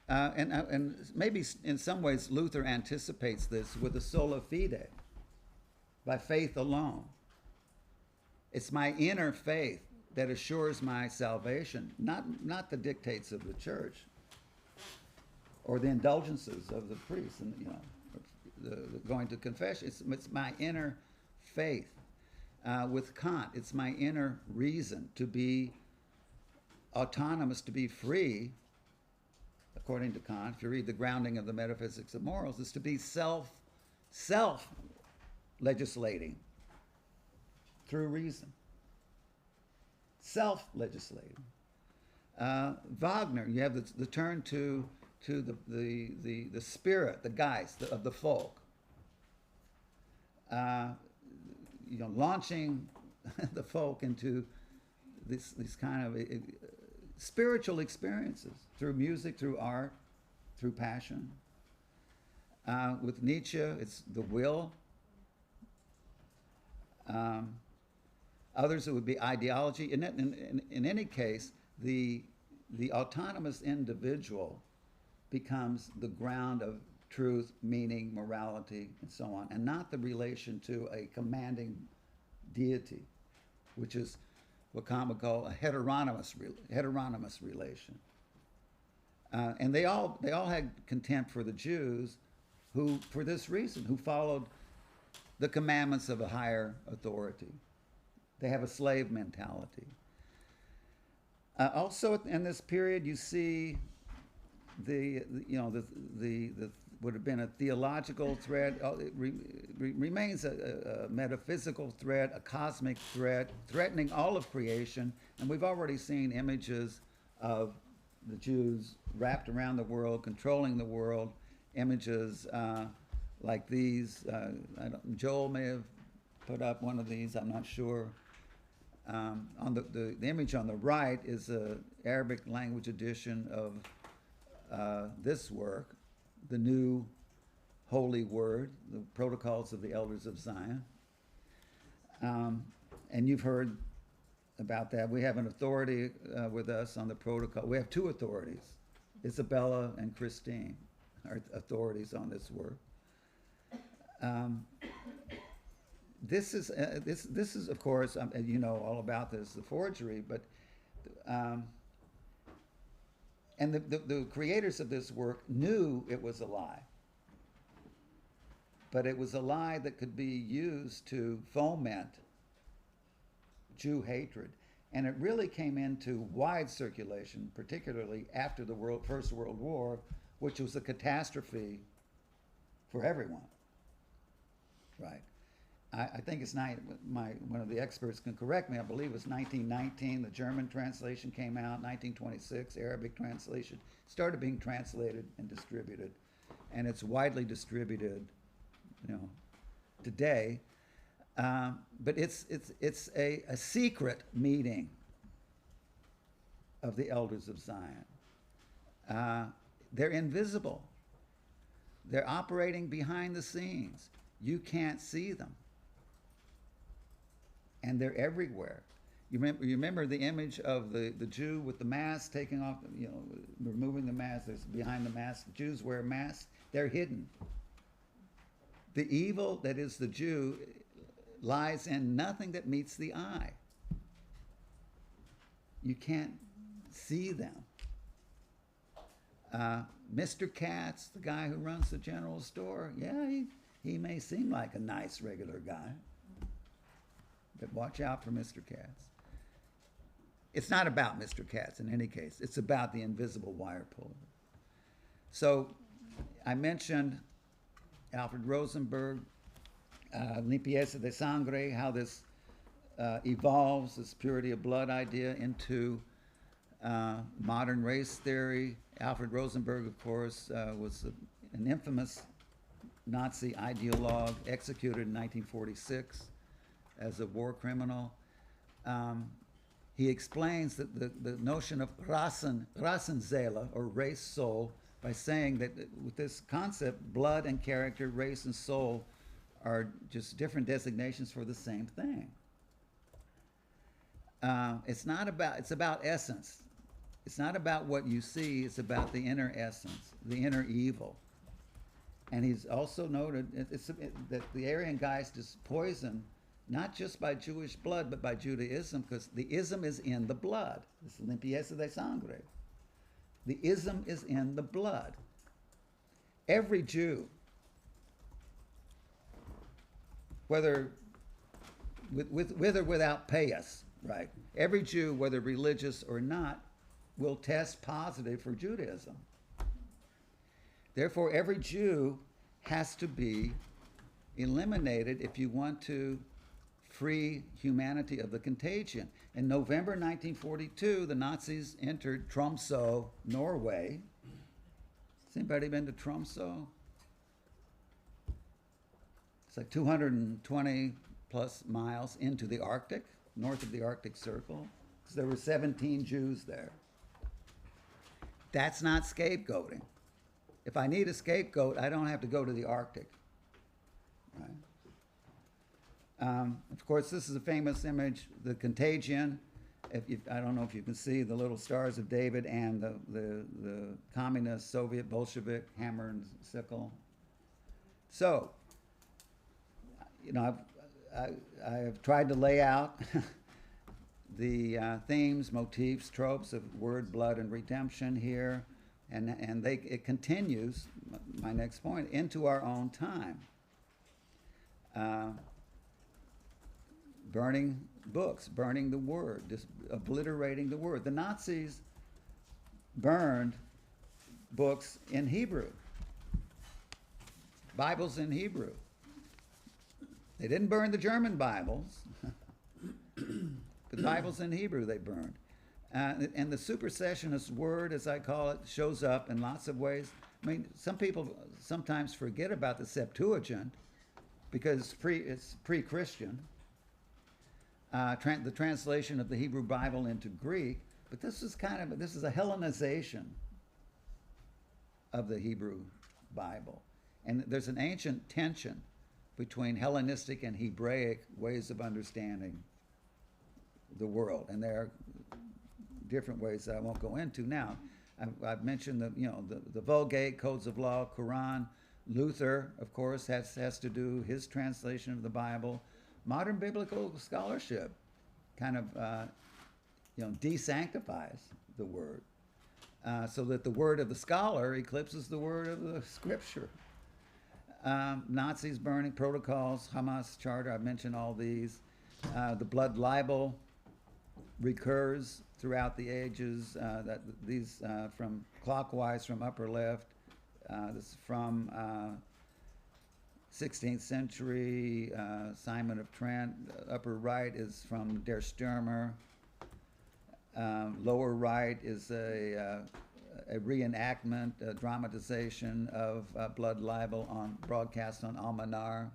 And maybe in some ways Luther anticipates this with the sola fide, by faith alone. It's my inner faith that assures my salvation, not the dictates of the church or the indulgences of the priests, and the going to confession. It's my inner faith. With Kant, it's my inner reason to be autonomous, to be free, according to Kant. If you read The Grounding of the Metaphysics of Morals, is to be self-legislating through reason. Self-legislating. Wagner, you have the turn to the spirit, the Geist of the folk. Launching the folk into these kind of spiritual experiences through music, through art, through passion. With Nietzsche, it's the will. Others, it would be ideology. In any case, the autonomous individual becomes the ground of truth, meaning, morality, and so on, and not the relation to a commanding deity, which is what Kant would call a heteronymous relation. And they all had contempt for the Jews, who, for this reason, who followed the commandments of a higher authority. They have a slave mentality. Also, in this period, you see the would have been a theological threat. It remains a metaphysical threat, a cosmic threat, threatening all of creation. And we've already seen images of the Jews wrapped around the world, controlling the world. Images like these. Joel may have put up one of these. I'm not sure. On the image on the right is an Arabic language edition of this work, the New Holy Word, the Protocols of the Elders of Zion. And you've heard about that. We have an authority with us on the protocol. We have two authorities, Isabella and Christine, are authorities on this work. This is, of course, you know all about this, the forgery, but, and the creators of this work knew it was a lie. But it was a lie that could be used to foment Jew hatred. And it really came into wide circulation, particularly after the First World War, which was a catastrophe for everyone, right? I think it's one of the experts can correct me. I believe it was 1919. The German translation came out. 1926, Arabic translation started being translated and distributed, and it's widely distributed, today. But it's a secret meeting of the elders of Zion. They're invisible. They're operating behind the scenes. You can't see them. And they're everywhere. You remember the image of the Jew with the mask, taking off, removing the mask. There's behind the mask. Jews wear masks. They're hidden. The evil that is the Jew lies in nothing that meets the eye. You can't see them. Mr. Katz, the guy who runs the general store, he may seem like a nice, regular guy. But watch out for Mr. Katz. It's not about Mr. Katz in any case. It's about the invisible wire puller. So I mentioned Alfred Rosenberg, Limpieza de Sangre, how this evolves, this purity of blood idea, into modern race theory. Alfred Rosenberg, of course, was an infamous Nazi ideologue, executed in 1946 as a war criminal. He explains that the notion of Rassenseele, or race soul, by saying that with this concept, blood and character, race and soul, are just different designations for the same thing. It's about essence. It's not about what you see, it's about the inner essence, the inner evil. And he's also noted that the Aryan Geist is poisoned not just by Jewish blood, but by Judaism, because the ism is in the blood. It's limpieza de sangre. The ism is in the blood. Every Jew, whether with or without payas, right? Every Jew, whether religious or not, will test positive for Judaism. Therefore, every Jew has to be eliminated if you want to free humanity of the contagion. In November 1942, the Nazis entered Tromsø, Norway. Has anybody been to Tromsø? It's like 220 plus miles into the Arctic, north of the Arctic Circle. So there were 17 Jews there. That's not scapegoating. If I need a scapegoat, I don't have to go to the Arctic, right? Of course, this is a famous image, the contagion. I don't know if you can see the little stars of David and the communist Soviet Bolshevik hammer and sickle So, I have tried to lay out the themes, motifs, tropes of word, blood, and redemption here, and it continues, my next point, into our own time. Burning books, burning the word, just obliterating the word. The Nazis burned books in Hebrew, Bibles in Hebrew. They didn't burn the German Bibles. The Bibles in Hebrew they burned. And the supersessionist word, as I call it, shows up in lots of ways. I mean, some people sometimes forget about the Septuagint because it's pre-Christian. The translation of the Hebrew Bible into Greek, but this is a Hellenization of the Hebrew Bible. And there's an ancient tension between Hellenistic and Hebraic ways of understanding the world, and there are different ways that I won't go into now. I've mentioned the Vulgate, codes of law, Quran. Luther, of course, has to do his translation of the Bible. Modern biblical scholarship kind of desanctifies the word, so that the word of the scholar eclipses the word of the scripture. Nazis burning protocols, Hamas charter, I've mentioned all these. The blood libel recurs throughout the ages. These from clockwise from upper left. This is from 16th century, Simon of Trent. Upper right is from Der Stürmer. Lower right is a reenactment, a dramatization of blood libel broadcast on Almanar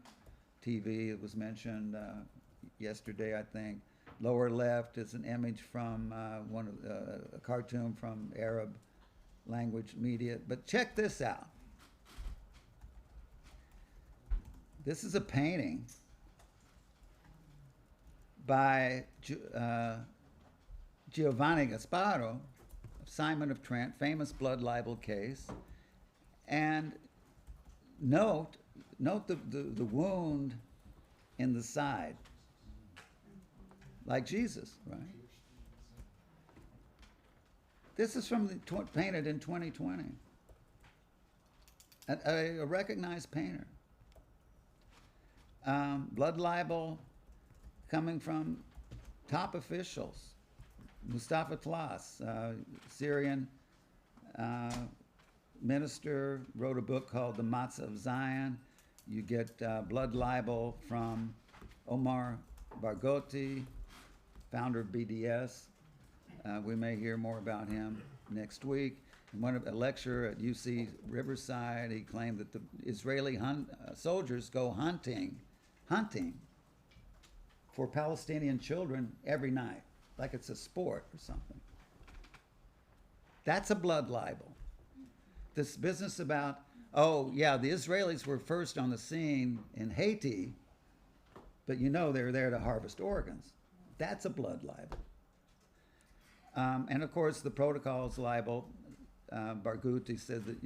TV. It was mentioned yesterday, I think. Lower left is an image from a cartoon from Arab language media. But check this out. This is a painting by Giovanni Gasparo, Simon of Trent, famous blood libel case. And note the wound in the side, like Jesus, right? This is painted in 2020. A recognized painter. Blood libel coming from top officials. Mustafa Tlass, Syrian minister, wrote a book called The Matzah of Zion. You get blood libel from Omar Barghouti, founder of BDS. We may hear more about him next week. In a lecture at UC Riverside, he claimed that the Israeli soldiers go hunting for Palestinian children every night, like it's a sport or something. That's a blood libel. This business about, the Israelis were first on the scene in Haiti, but they were there to harvest organs. That's a blood libel. And of course, the protocols libel. Barghouti said that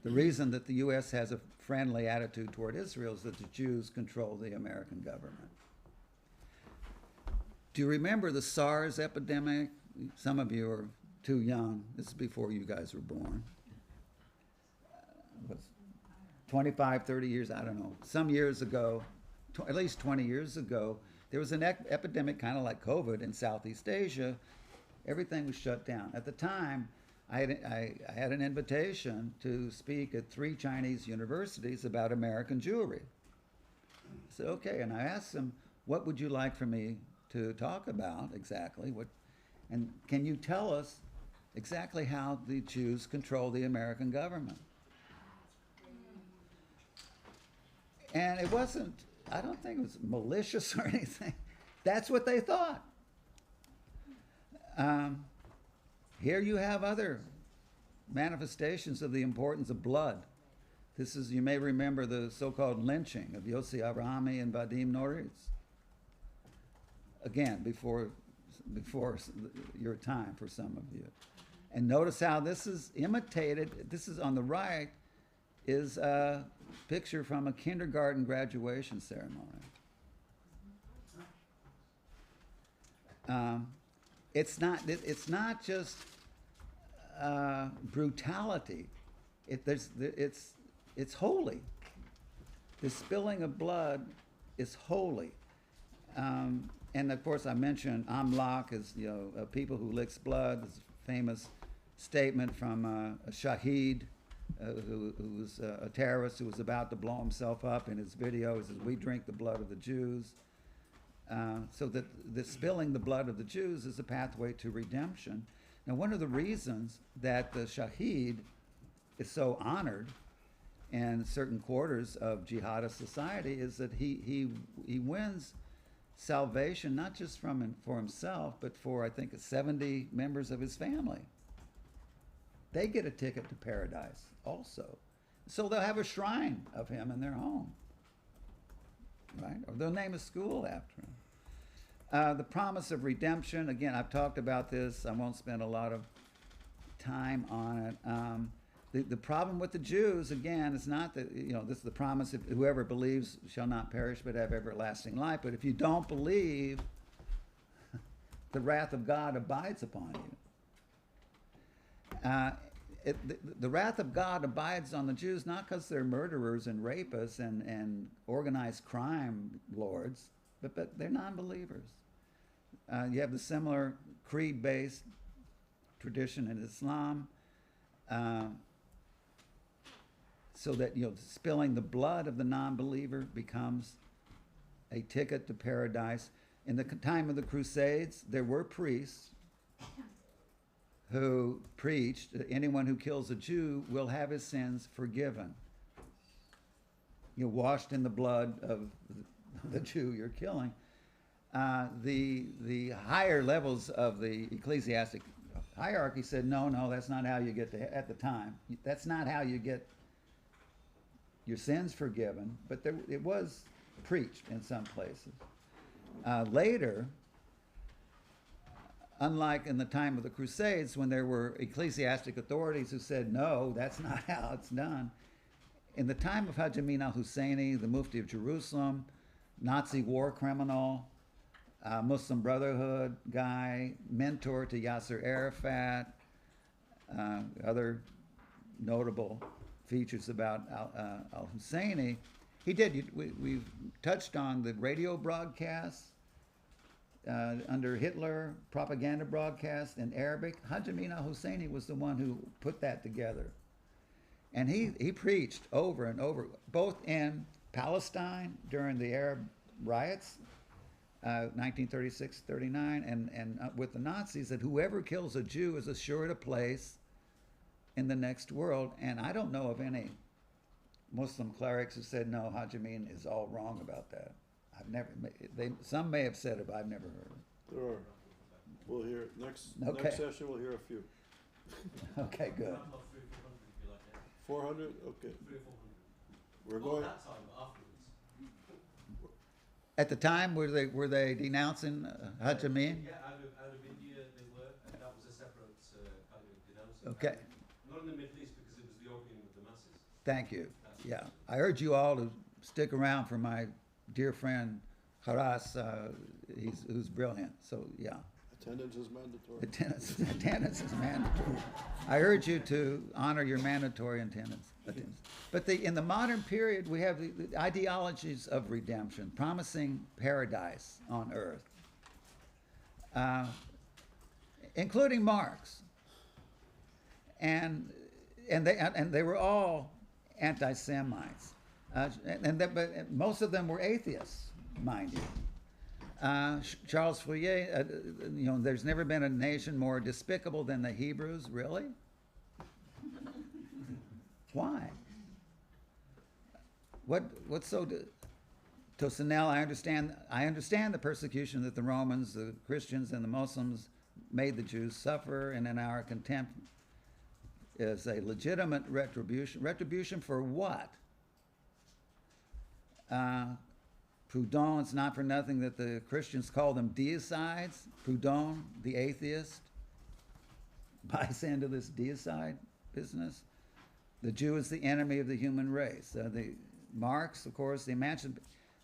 the reason that the U.S. has a friendly attitude toward Israel is that the Jews control the American government. Do you remember the SARS epidemic? Some of you are too young. This is before you guys were born. 25, 30 years, I don't know. Some years ago, at least 20 years ago, there was an epidemic kind of like COVID in Southeast Asia. Everything was shut down. At the time, I had an invitation to speak at 3 Chinese universities about American Jewry. I said, okay, and I asked them, what would you like for me to talk about exactly? And can you tell us exactly how the Jews control the American government? And it wasn't, I don't think it was malicious or anything. That's what they thought. Here you have other manifestations of the importance of blood. This is, you may remember the so-called lynching of Yossi Abrahami and Vadim Noritz. Again, before your time for some of you. And notice how this is imitated. This is on the right, is a picture from a kindergarten graduation ceremony. It's not just brutality. It's holy. The spilling of blood is holy. And of course, I mentioned Amlak is people who licks blood. This famous statement from a shaheed who was a terrorist who was about to blow himself up. In his video, he says, "We drink the blood of the Jews." So that the spilling the blood of the Jews is a pathway to redemption. Now, one of the reasons that the shaheed is so honored in certain quarters of jihadist society is that he wins salvation not just for himself, but for, I think, 70 members of his family. They get a ticket to paradise also. So they'll have a shrine of him in their home, right? Or they'll name a school after him. The promise of redemption, again, I've talked about this. I won't spend a lot of time on it. The problem with the Jews, again, is not that, this is the promise, if whoever believes shall not perish but have everlasting life. But if you don't believe, the wrath of God abides upon you. The wrath of God abides on the Jews not because they're murderers and rapists and organized crime lords, but they're non-believers. You have the similar creed-based tradition in Islam, so that spilling the blood of the non-believer becomes a ticket to paradise. In the time of the Crusades, there were priests who preached that anyone who kills a Jew will have his sins forgiven. Washed in the blood of the Jew you're killing. The higher levels of the ecclesiastic hierarchy said, no, that's not how you get to, at the time, that's not how you get your sins forgiven, but it was preached in some places. Later, unlike in the time of the Crusades, when there were ecclesiastic authorities who said, no, that's not how it's done, in the time of Haj Amin al-Husseini, the Mufti of Jerusalem, Nazi war criminal, Muslim Brotherhood guy, mentor to Yasser Arafat, other notable features about al-Husseini, we've touched on the radio broadcasts under Hitler, propaganda broadcasts in Arabic. Haj Amin al-Husseini was the one who put that together. And he preached over and over, both in Palestine during the Arab riots, 1936-39, and with the Nazis, that whoever kills a Jew is assured a place in the next world. And I don't know of any Muslim clerics who said, no, Haj Amin is all wrong about that. Some may have said it, but I've never heard it. There are. We'll hear, next session we'll hear a few. Okay, good. 400? Okay. We're Not going, that time, but afterwards. At the time, were they denouncing Haj Amin? Yeah, out of India they were, and that was a separate kind of denouncing. Okay. Not in the Middle East because it was the opium of the masses. Thank you. Yeah, I urge you all to stick around for my dear friend Haras, who's brilliant. So yeah. attendance is mandatory. Attendance is mandatory. I urge you to honor your mandatory attendance. But in the modern period, we have the ideologies of redemption, promising paradise on earth, including Marx, and they were all anti-Semites, but most of them were atheists, mind you. Charles Fourier, there's never been a nation more despicable than the Hebrews. Really? Why? What's so? Tosinel, I understand the persecution that the Romans, the Christians, and the Muslims made the Jews suffer, and in our contempt is a legitimate retribution. Retribution for what? Proudhon, it's not for nothing that the Christians call them deicides. Proudhon, the atheist, buys into this deicide business. The Jew is the enemy of the human race. The Marx, of course,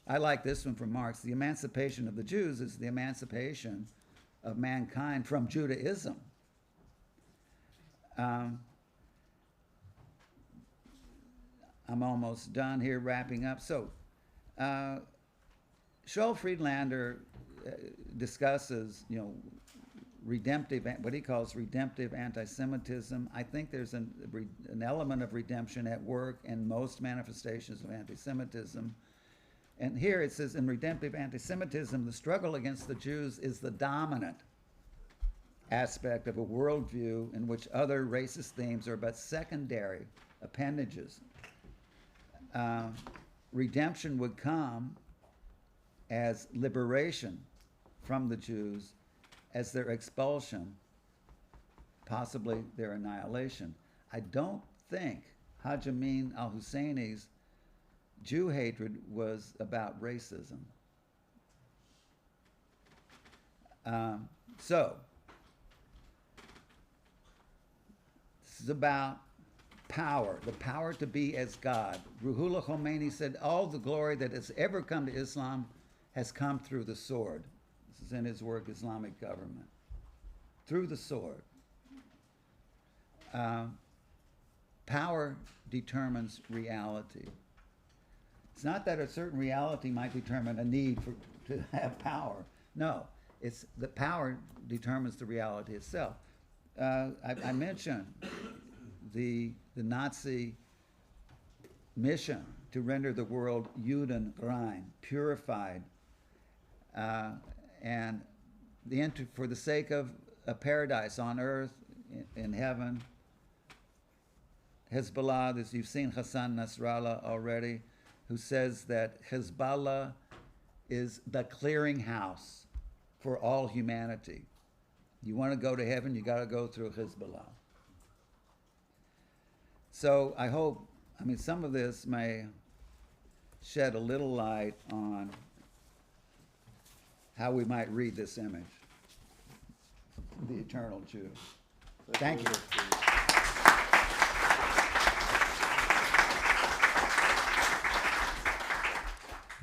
I like this one from Marx. The emancipation of the Jews is the emancipation of mankind from Judaism. I'm almost done here, wrapping up. So, Scholl Friedlander discusses, redemptive, what he calls redemptive anti-Semitism. I think there's an element of redemption at work in most manifestations of anti-Semitism. And here it says, in redemptive anti-Semitism, the struggle against the Jews is the dominant aspect of a worldview in which other racist themes are but secondary appendages. Redemption would come as liberation from the Jews, as their expulsion, possibly their annihilation. I don't think Haj Amin al-Husseini's Jew hatred was about racism. So, this is about power, the power to be as God. Ruhollah Khomeini said, all the glory that has ever come to Islam has come through the sword. This is in his work, Islamic Government. Through the sword. Power determines reality. It's not that a certain reality might determine a need to have power. No, it's the power determines the reality itself. I mentioned the Nazi mission to render the world Juden rein, purified, and for the sake of a paradise on earth, in heaven. Hezbollah, as you've seen Hassan Nasrallah already, who says that Hezbollah is the clearinghouse for all humanity. You want to go to heaven, you got to go through Hezbollah. So I hope, some of this may shed a little light on how we might read this image, the eternal Jew. Thank you.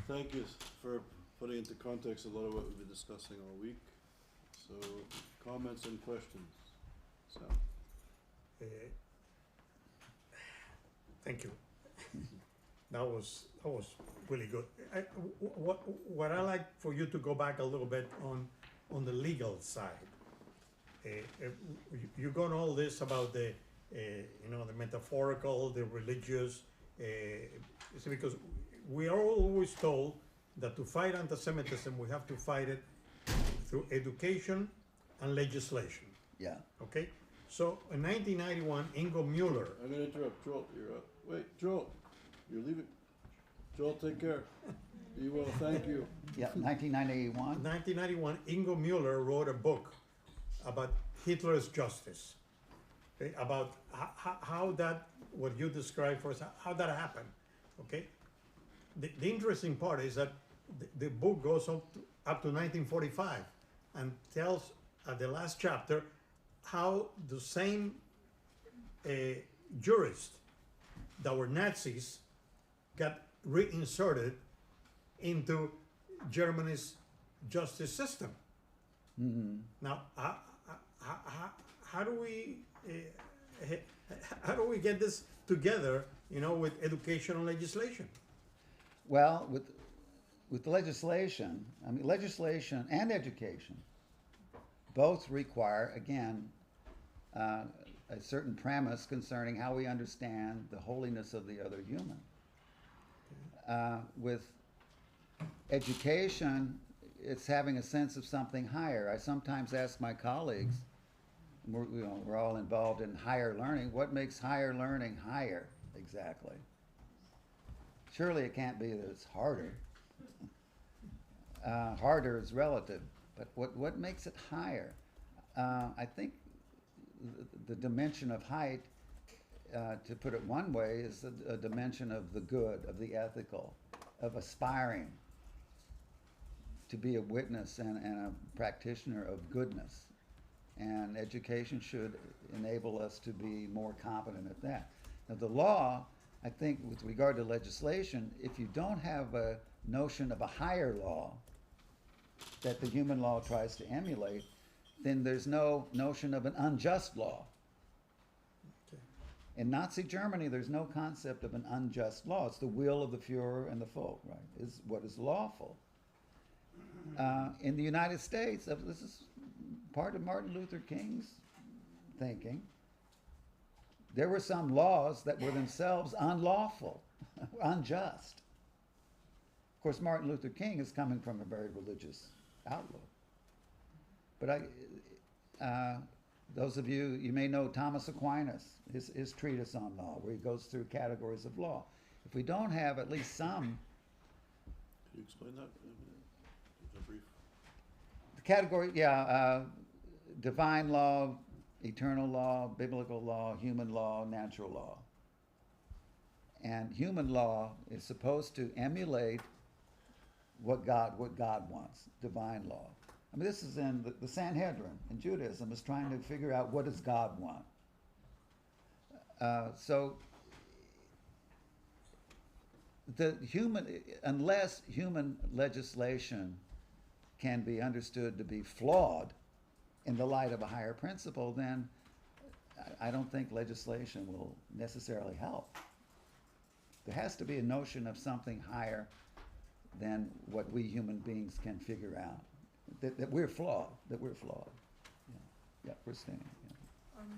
Thank you for putting into context a lot of what we've been discussing all week. So, comments and questions. So. Thank you. That was really good. What I like for you to go back a little bit on the legal side. You got all this about the the metaphorical, the religious. Because we are always told that to fight anti-Semitism, we have to fight it through education and legislation. Yeah. Okay? So in 1991, Ingo Mueller. I'm going to interrupt. Joel, you're up. Wait, Joel, you're leaving. Joel, take care. Be well, thank you. Yeah, 1991. 1991, Ingo Mueller wrote a book about Hitler's justice. Okay? About how that, what you described for us, how that happened. Okay? The interesting part is that the book goes up to 1945 and tells at the last chapter how the same jurists that were Nazis got reinserted into Germany's justice system. Mm-hmm. Now, how do we get this together? With educational legislation. Well, with the legislation, legislation and education both require, again, a certain premise concerning how we understand the holiness of the other human. With education, it's having a sense of something higher. I sometimes ask my colleagues, we're all involved in higher learning, what makes higher learning higher exactly? Surely it can't be that it's harder. Harder is relative, but what makes it higher? I think the dimension of height, to put it one way, is a dimension of the good, of the ethical, of aspiring to be a witness and a practitioner of goodness. And education should enable us to be more competent at that. Now, the law, I think with regard to legislation, if you don't have a notion of a higher law that the human law tries to emulate, then there's no notion of an unjust law. Okay. In Nazi Germany, there's no concept of an unjust law. It's the will of the Fuhrer and the folk, right? Is what is lawful. In the United States, this is part of Martin Luther King's thinking. There were some laws that were themselves unlawful, unjust. Of course, Martin Luther King is coming from a very religious outlook. But those of you, you may know Thomas Aquinas, his treatise on law, where he goes through categories of law. If we don't have at least some... Can you explain that? A brief. The category, divine law, eternal law, biblical law, human law, natural law. And human law is supposed to emulate what God wants, divine law. I mean, this is in the Sanhedrin in Judaism is trying to figure out what does God want. Unless human legislation can be understood to be flawed in the light of a higher principle, then I don't think legislation will necessarily help. There has to be a notion of something higher than what we human beings can figure out. That we're flawed. Yeah, Christine. Yeah.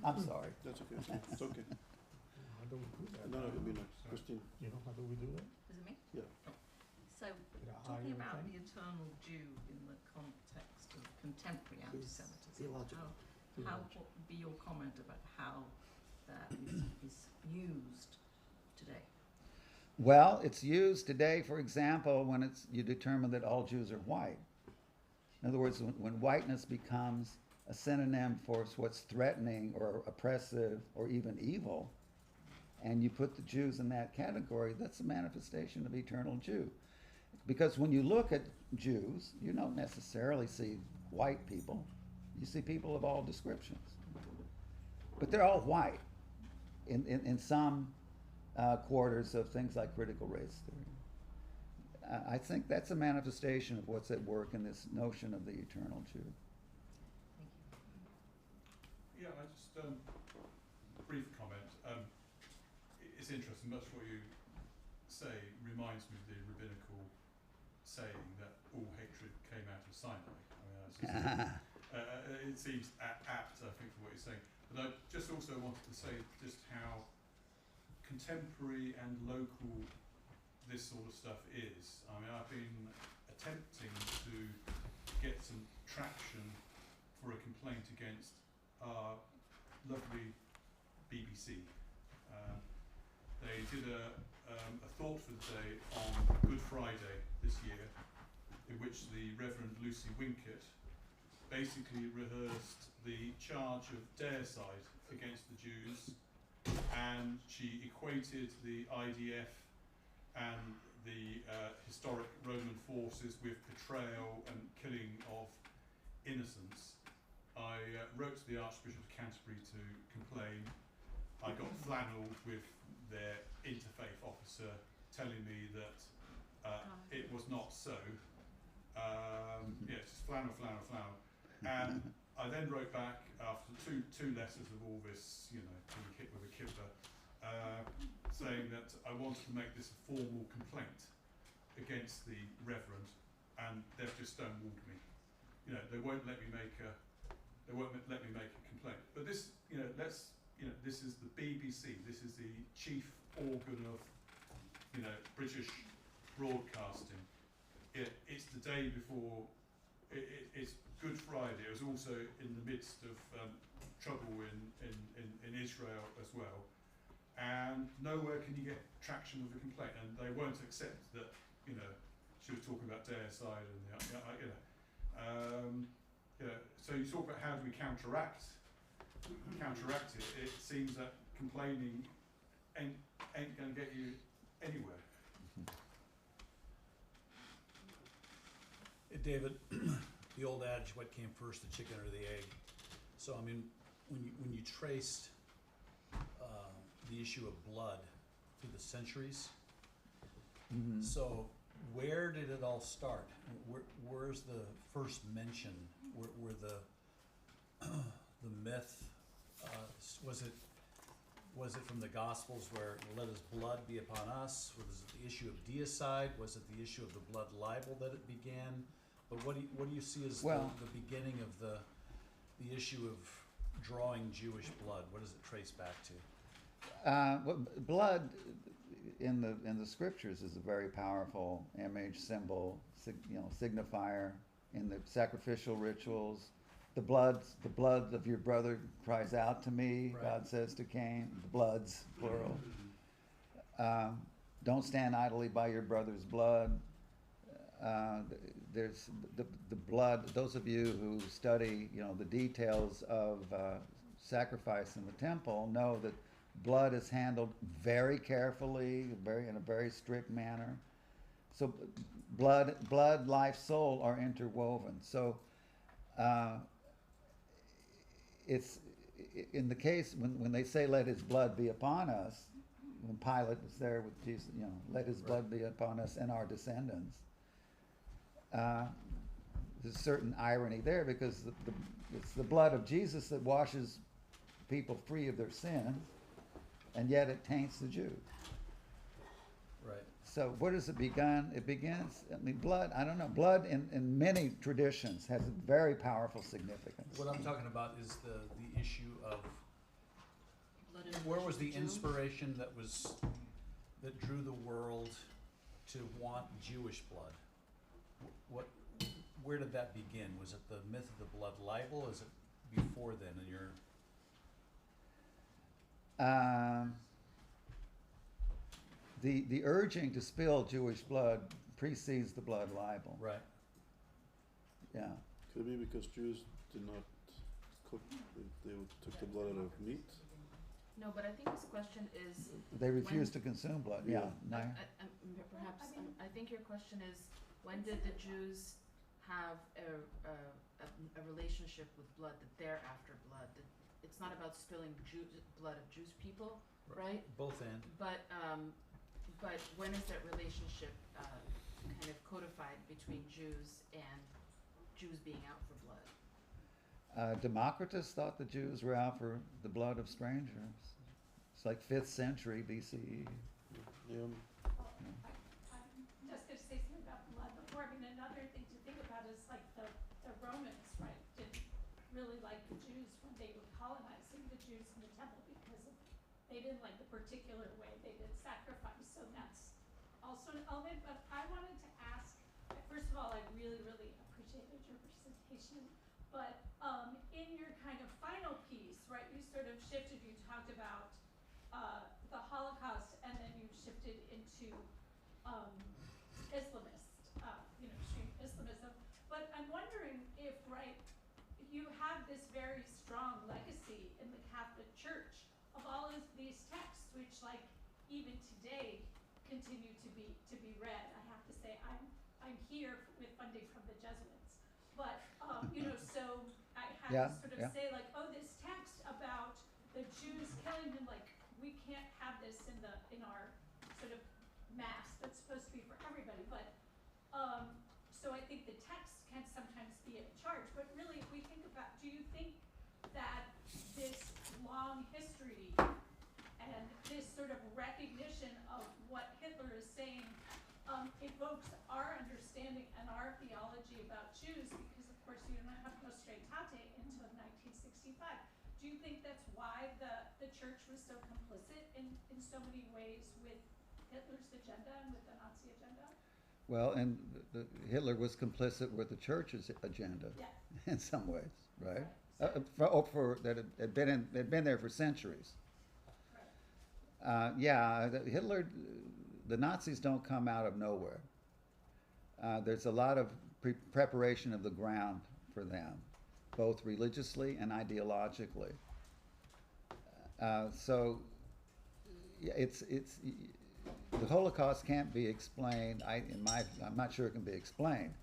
I'm sorry. That's okay. It's okay. How do we do that? No, it'll be next. Christine. You know, how do we do that? Is it me? Yeah. So, With a talking higher about thing? the eternal Jew in the context of contemporary anti-Semitism, theological. what would be your comment about how that is used today? Well, it's used today, for example, when you determine that all Jews are white. In other words, when whiteness becomes a synonym for what's threatening or oppressive or even evil, and you put the Jews in that category, that's a manifestation of eternal Jew. Because when you look at Jews, you don't necessarily see white people. You see people of all descriptions. But they're all white in some quarters of things like critical race theory. I think that's a manifestation of what's at work in this notion of the eternal Jew. Yeah, I just brief comment. It's interesting. Much what you say reminds me of the rabbinical saying that all hatred came out of Sinai. I mean, that's just, it seems apt, I think, for what you're saying. But I just also wanted to say just how contemporary and local this sort of stuff is. I mean, I've been attempting to get some traction for a complaint against our lovely BBC. They did a thought for the day on Good Friday this year, in which the Reverend Lucy Winkett basically rehearsed the charge of deicide against the Jews, and she equated the IDF and the historic Roman forces with betrayal and killing of innocents. I wrote to the Archbishop of Canterbury to complain. I got flannelled with their interfaith officer telling me that it was not so. Yes, flannel. And I then wrote back after two letters of all this, you know, with a kipper, saying that I wanted to make this a formal complaint against the Reverend, and they've just stonewalled me. You know, they won't let me make a complaint. But this, this is the BBC. This is the chief organ of, British broadcasting. It's the day before. It's Good Friday. It was also in the midst of trouble in Israel as well, and nowhere can you get traction with a complaint, and they won't accept that. She was talking about deicide and so you talk about how do we counteract it. It seems that complaining ain't going to get you anywhere. Hey, David, the old adage, what came first, the chicken or the egg? So, I mean, when you traced the issue of blood through the centuries. Mhm. So where did it all start? Where's the first mention? Where the myth, was it from the Gospels where let his blood be upon us? Was it the issue of deicide? Was it the issue of the blood libel that it began? But what do you see as Well- the beginning of the issue of drawing Jewish blood? What does it trace back to? Well, blood in the scriptures is a very powerful image, symbol, signifier in the sacrificial rituals. The blood of your brother cries out to me, Right. God says to Cain. The bloods, plural. Don't stand idly by your brother's blood. There's the blood. Those of you who study, the details of sacrifice in the temple know that blood is handled very carefully, in a very strict manner. So blood, life, soul are interwoven. So it's in the case when they say let his blood be upon us, when Pilate was there with Jesus, let his blood be upon us and our descendants. There's a certain irony there because it's the blood of Jesus that washes people free of their sins, and yet it taints the Jews. Right. So where does it begin? It begins, blood, I don't know, blood in many traditions has a very powerful significance. What I'm talking about is the issue of blood in where was the Jew? inspiration that drew the world to want Jewish blood? Where did that begin? Was it the myth of the blood libel? Is it before then in your? The urging to spill Jewish blood precedes the blood libel. Right. Yeah. Could it be because Jews did not cook, they took the blood out of meat? No, but I think his question is, They refuse to consume blood. Yeah. Yeah. perhaps, I think your question is, when did the Jews have a relationship with blood, that they're after blood? That it's not about spilling blood of Jewish people, right? Both and. But when is that relationship kind of codified between Jews and Jews being out for blood? Democritus thought the Jews were out for the blood of strangers. It's like 5th century BCE. Yeah. I'm just gonna say something about blood before. I mean, another thing to think about is like the Romans, right, didn't really like the Jews when they were colonizing the Jews in the temple because they didn't like the particular way they did sacrifice. So that's also an element. But I wanted to ask, first of all, I really, really appreciated your presentation. But in your kind of final piece, right, you sort of shifted, you talked about the Holocaust, and then you shifted into Islamist, extreme Islamism. But I'm wondering if, right, you have this very strong legacy in the Catholic Church of all of these texts, which, like, even today continue to be read. I have to say, I'm here with funding from the Jesuits, but so I have to sort of say, like, oh, this text about the Jews killing them, like, we can't have this in our sort of mass that's supposed to be for everybody. But so I think the text can sometimes be a charge. But really, if we think about, do you think that this long history and this sort of recognition of what Hitler is saying evokes our understanding and our theology about Jews? Because of course you don't have Nostra Aetate until 1965. Do you think that's why the church was so complicit in so many ways with Hitler's agenda and with the Nazi agenda? Well, and Hitler was complicit with the church's agenda in some ways, right? That had been there for centuries. Right. Hitler, the Nazis don't come out of nowhere. There's a lot of preparation of the ground for them, both religiously and ideologically. It's the Holocaust can't be explained. I'm not sure it can be explained,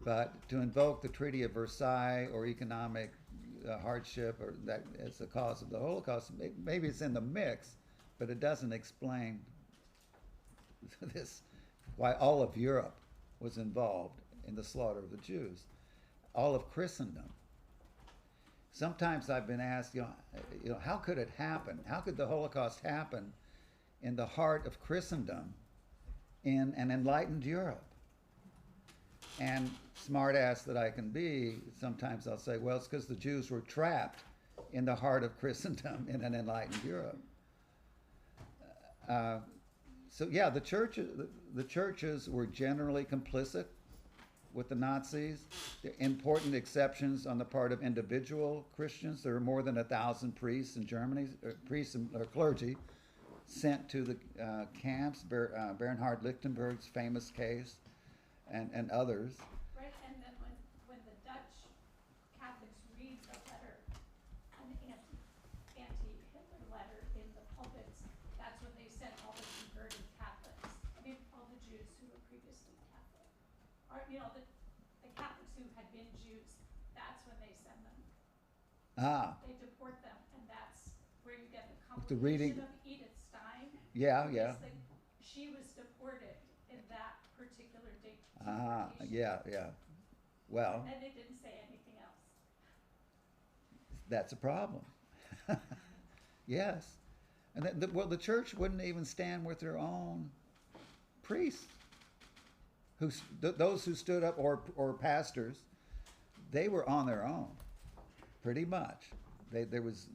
but to invoke the Treaty of Versailles or economic hardship or that as the cause of the Holocaust, maybe it's in the mix, but it doesn't explain this, why all of Europe was involved in the slaughter of the Jews, all of Christendom. Sometimes I've been asked, how could it happen? How could the Holocaust happen in the heart of Christendom in an enlightened Europe? And smart ass that I can be, sometimes I'll say, well, it's because the Jews were trapped in the heart of Christendom in an enlightened Europe. So yeah, the churches were generally complicit with the Nazis. There are important exceptions on the part of individual Christians. There were more than 1,000 priests in Germany, priests and clergy, sent to the camps. Bernhard Lichtenberg's famous case, and others. Right, and then when the Dutch Catholics read the letter, an anti-Hitler letter in the pulpits, that's when they sent all the converted Catholics. I mean, all the Jews who were previously Catholic. Or, the Catholics who had been Jews, that's when they send them. They deport them, and that's where you get the complication of Edith Stein. Yeah, yeah. She was deported in that particular date. Yeah. Well, And they didn't say anything else. that's a problem. Yes. And the church wouldn't even stand with their own priests. Those who stood up, or pastors, they were on their own, pretty much. There was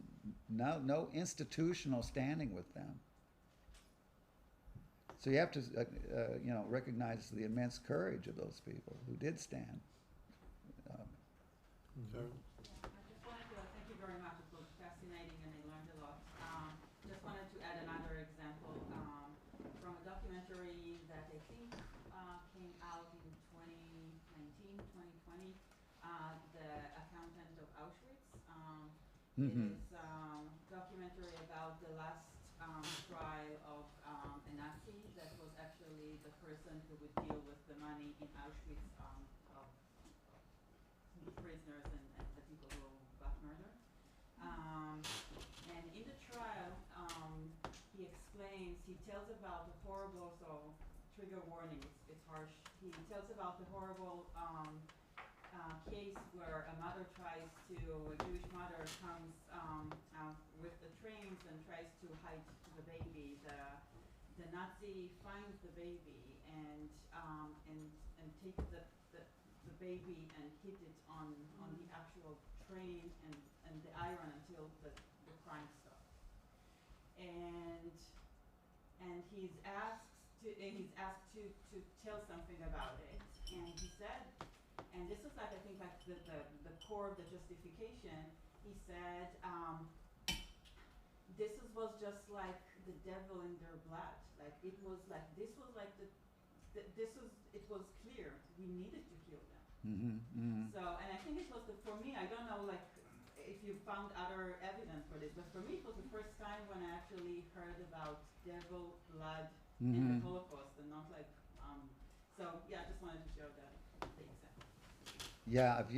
no institutional standing with them. So you have to, recognize the immense courage of those people who did stand. Karen? I just wanted to thank you very much. It was fascinating and I learned a lot. Just wanted to add another example from a documentary that I think came out in 2019, 2020, The Accountant of Auschwitz. It is a documentary about the last trial of a Nazi that was actually the person who would deal with the money in Auschwitz of prisoners and the people who got murdered. And in the trial, he tells about the horrible, so trigger warning, it's harsh. He tells about the horrible case where a Jewish mother comes with the trains and tries to hide the baby. The Nazi finds the baby and takes the baby and hit it on the actual train and the iron until the crime stops. And he's asked to tell something about it, and he said, and this is like I think like the core of the justification. He said, was just like the devil in their blood. Like it was like it was clear we needed to kill them. So, and I think it was for me, I don't know like if you found other evidence for this, but for me it was the first time when I actually heard about devil blood in the Holocaust, and not like so yeah, I just wanted to show that the example. Yeah, if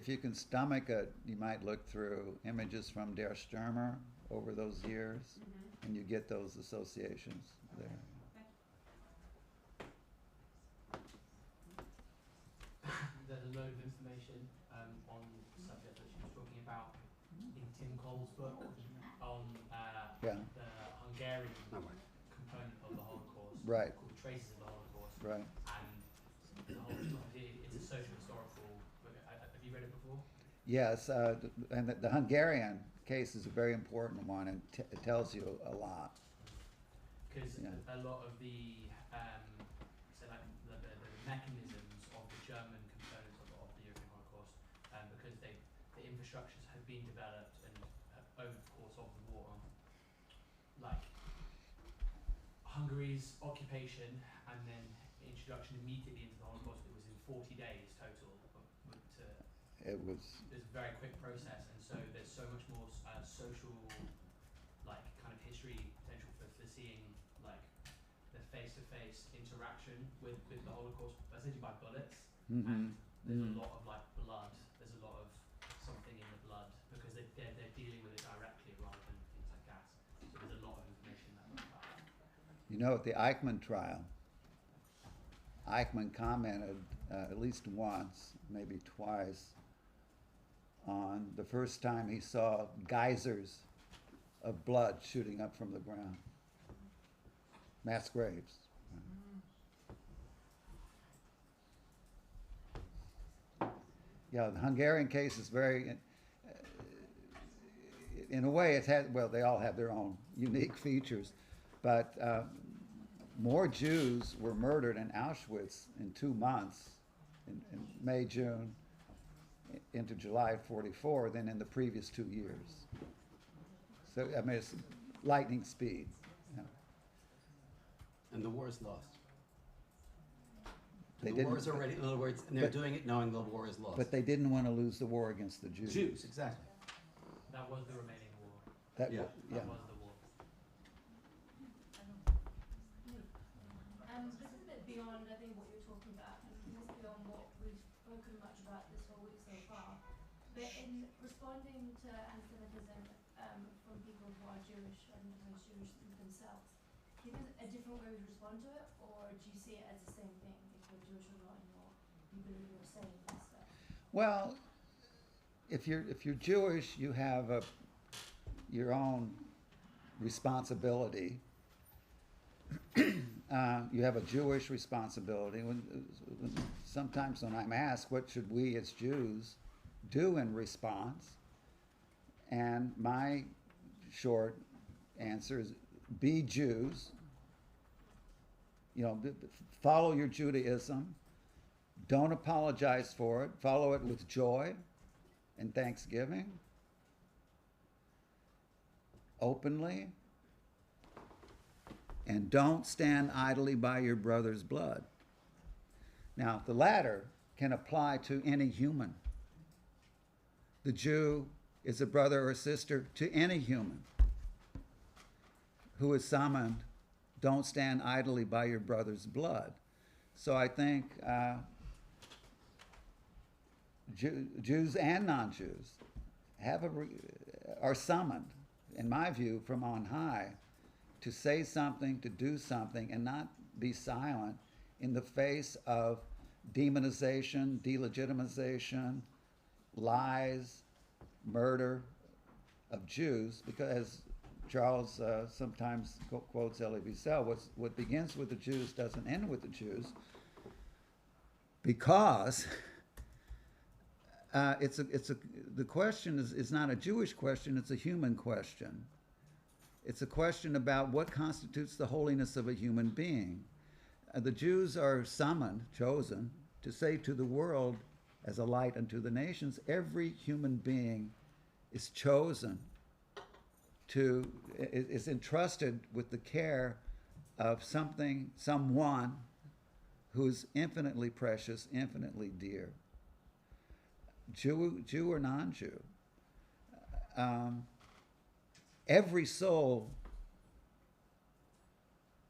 you can stomach it, you might look through images from Der Stürmer over those years, and you get those associations there. There's a load of information on the subject that she was talking about in Tim Cole's book on the Hungarian component of the Holocaust, right, called Traces of the Holocaust. Right. And the Holocaust, it's a social historical book. Have you read it before? Yes, and the Hungarian case is a very important one, and it tells you a lot. Because a lot of the mechanisms of the German component of the European Holocaust, because the infrastructures have been developed and over the course of the war, like Hungary's occupation and then introduction immediately into the Holocaust, it was in 40 days total. It was a very quick process, and so there's so much more social, like kind of history potential for seeing like the face-to-face interaction with the Holocaust, essentially by bullets. And there's a lot of like blood. There's a lot of something in the blood because they're dealing with it directly rather than things like gas. So there's a lot of You know, at the Eichmann trial, Eichmann commented at least once, maybe twice, on the first time he saw geysers of blood shooting up from the ground. Mass graves. Yeah, the Hungarian case is very, in a way, well, they all have their own unique features, but more Jews were murdered in Auschwitz in 2 months, in May, June, into July of 44 than in the previous 2 years. So, I mean, it's lightning speed. Yeah. And the war is lost. They The didn't- war is already, in other words, and they're but- doing it knowing the war is lost. But they didn't want to lose the war against the Jews. Jews, exactly. That was the remaining war. That, Yeah. yeah. That was the war. This is a bit beyond, I think, what you're talking about, and this is beyond what we've spoken much about this whole week so far. But in responding to anti-Semitism from people who are Jewish and post-Jewish themselves, do you think there's a different way we respond to it, or do you see it as the same thing, if you're Jewish or not, and you believe you're saying this stuff? Well, if you're Jewish, you have your own responsibility. You have a Jewish responsibility. Sometimes when I'm asked, what should we as Jews do in response? And my short answer is, be Jews. You know, follow your Judaism. Don't apologize for it. Follow it with joy and thanksgiving. Openly. And don't stand idly by your brother's blood. Now, the latter can apply to any human. The Jew is a brother or sister to any human who is summoned, don't stand idly by your brother's blood. So I think Jews and non-Jews are summoned, in my view, from on high, to say something, to do something, and not be silent in the face of demonization, delegitimization, lies, murder of Jews, because as Charles sometimes quotes Elie Wiesel, what begins with the Jews doesn't end with the Jews, because the question is not a Jewish question, it's a human question. It's a question about what constitutes the holiness of a human being. The Jews are summoned, chosen, to say to the world, as a light unto the nations, every human being is chosen is entrusted with the care of someone who's infinitely precious, infinitely dear. Jew or non-Jew. Every soul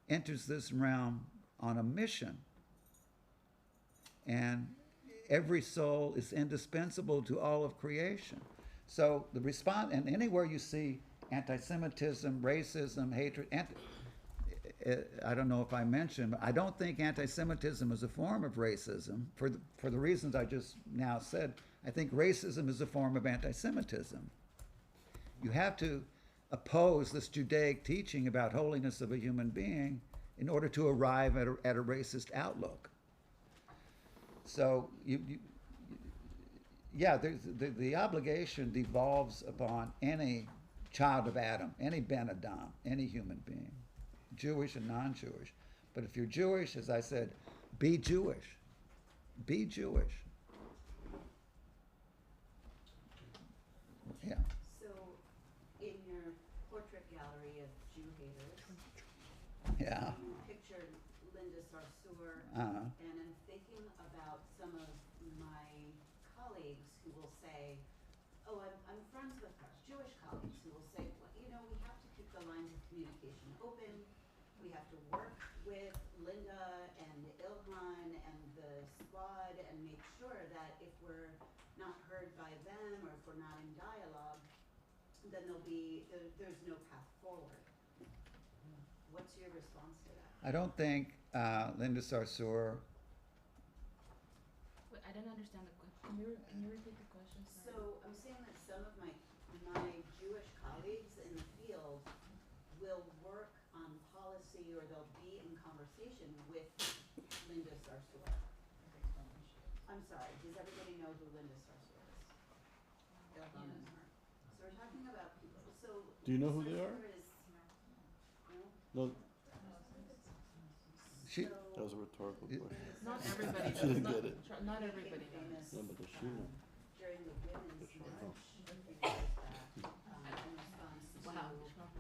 enters this realm on a mission. And every soul is indispensable to all of creation. So the response, and anywhere you see anti-Semitism, racism, hatred, I don't know if I mentioned, but I don't think anti-Semitism is a form of racism. For the reasons I just now said, I think racism is a form of anti-Semitism. You have to oppose this Judaic teaching about holiness of a human being in order to arrive at a racist outlook. So the obligation devolves upon any child of Adam, any Ben Adam, any human being, Jewish and non-Jewish. But if you're Jewish, as I said, be Jewish. Be Jewish. Yeah. So, in your portrait gallery of Jew haters, Yeah. you pictured Linda Sarsour, Uh-huh. and I'm thinking about some of my colleagues who will say, oh, I'm friends with Jewish colleagues who will say, well, you know, we have to keep the lines of communication open. We have to work with Linda and Ilhan and the squad and make sure that if we're not heard by them or if we're not in dialogue, then there's no path forward. What's your response to that? I don't think Linda Sarsour, Wait, I didn't understand the question. Can you repeat the question? Sorry. So I'm saying that some of my Jewish colleagues in the field will work on policy, or they'll be in conversation with Linda Sarsour. I'm sorry, does everybody know who Linda Sarsour is? They'll know her. So we're talking about people, so. Do you know who they are? Sarsour is, No, she, that was a rhetorical question. Not everybody She does. didn't Not, get it. not everybody does. famous No, but does she know? during the Women's Yes, sure. March a few years back, in response to Wow. Trump,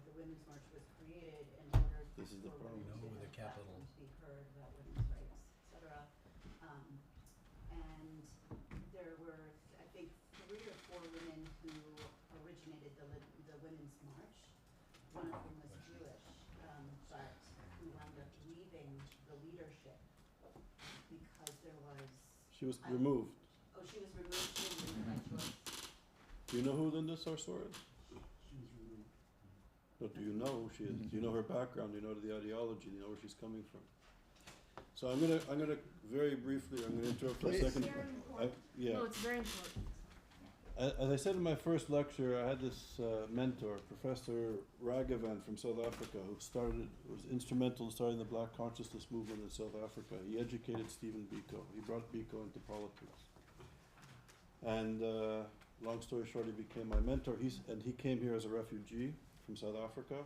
the Women's March was created in order This is the for problem. women No, to with a have capital. platforms, be heard about women's rights, et cetera. And there were, I think, 3 or 4 women who originated the Women's March. One of them was Jewish, but who wound up leaving the leadership because there was. She was removed. Oh, she was removed, she was removed by choice. Do you know who Linda Sarsour is? No, do you know who she is? Do you know her background? Do you know the ideology? Do you know where she's coming from? So I'm gonna very briefly, I'm gonna interrupt for a Please. second. Very important. Yeah. No, it's very important. As I said in my first lecture, I had this mentor, Professor Raghavan from South Africa, who was instrumental in starting the Black Consciousness movement in South Africa. He educated Stephen Biko. He brought Biko into politics. And long story short, he became my mentor. He came here as a refugee from South Africa.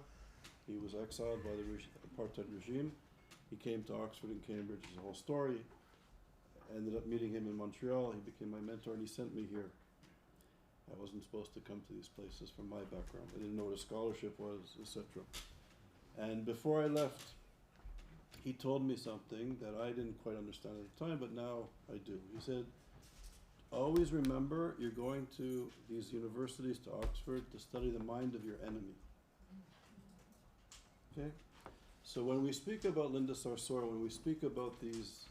He was exiled by the apartheid regime. He came to Oxford and Cambridge. It's a whole story. I ended up meeting him in Montreal. He became my mentor, and he sent me here. I wasn't supposed to come to these places from my background. I didn't know what a scholarship was, etc. And before I left, he told me something that I didn't quite understand at the time, but now I do. He said, always remember you're going to these universities, to Oxford, to study the mind of your enemy. Okay? So when we speak about Linda Sarsour, when we speak about these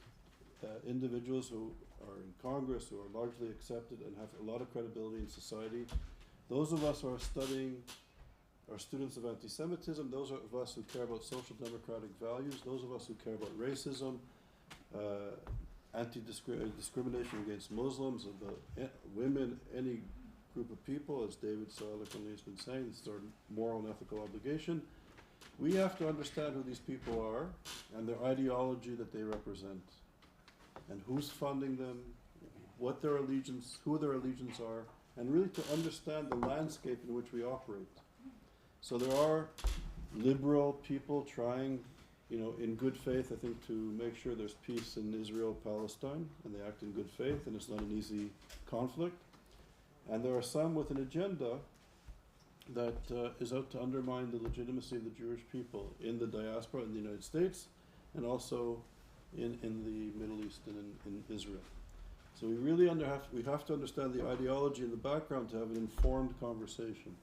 individuals who are in Congress, who are largely accepted and have a lot of credibility in society, those of us who are studying, are students of anti-Semitism, those of us who care about social democratic values, those of us who care about racism, discrimination against Muslims, about women, any group of people, as David so eloquently has been saying, this is our moral and ethical obligation. We have to understand who these people are and their ideology that they represent, and who's funding them, what their allegiance, who their allegiance are, and really to understand the landscape in which we operate. So there are liberal people trying, in good faith, I think, to make sure there's peace in Israel, Palestine, and they act in good faith, and it's not an easy conflict. And there are some with an agenda that is out to undermine the legitimacy of the Jewish people in the diaspora in the United States, and also in the Middle East and in Israel. So we really have to understand the ideology in the background to have an informed conversation,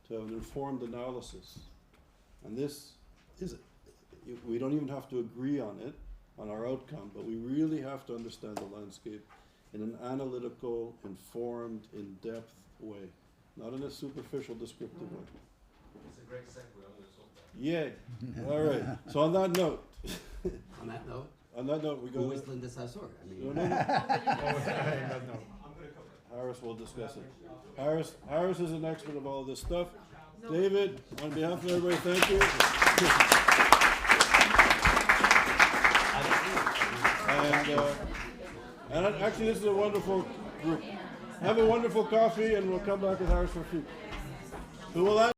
to have an informed analysis. And this is, we don't even have to agree on it, on our outcome, but we really have to understand the landscape in an analytical, informed, in-depth way, not in a superficial, descriptive way. It's a great segue, I'm going to talk about. Yay! All right. So on that note, On that note, on that note, we go. who is Linda Sarsour? I mean, No. I'm going to cover it. Harris will discuss it. Harris is an expert of all of this stuff. David, on behalf of everybody, thank you. And actually, this is a wonderful group. Have a wonderful coffee, and we'll come back with Harris for food. Who will that?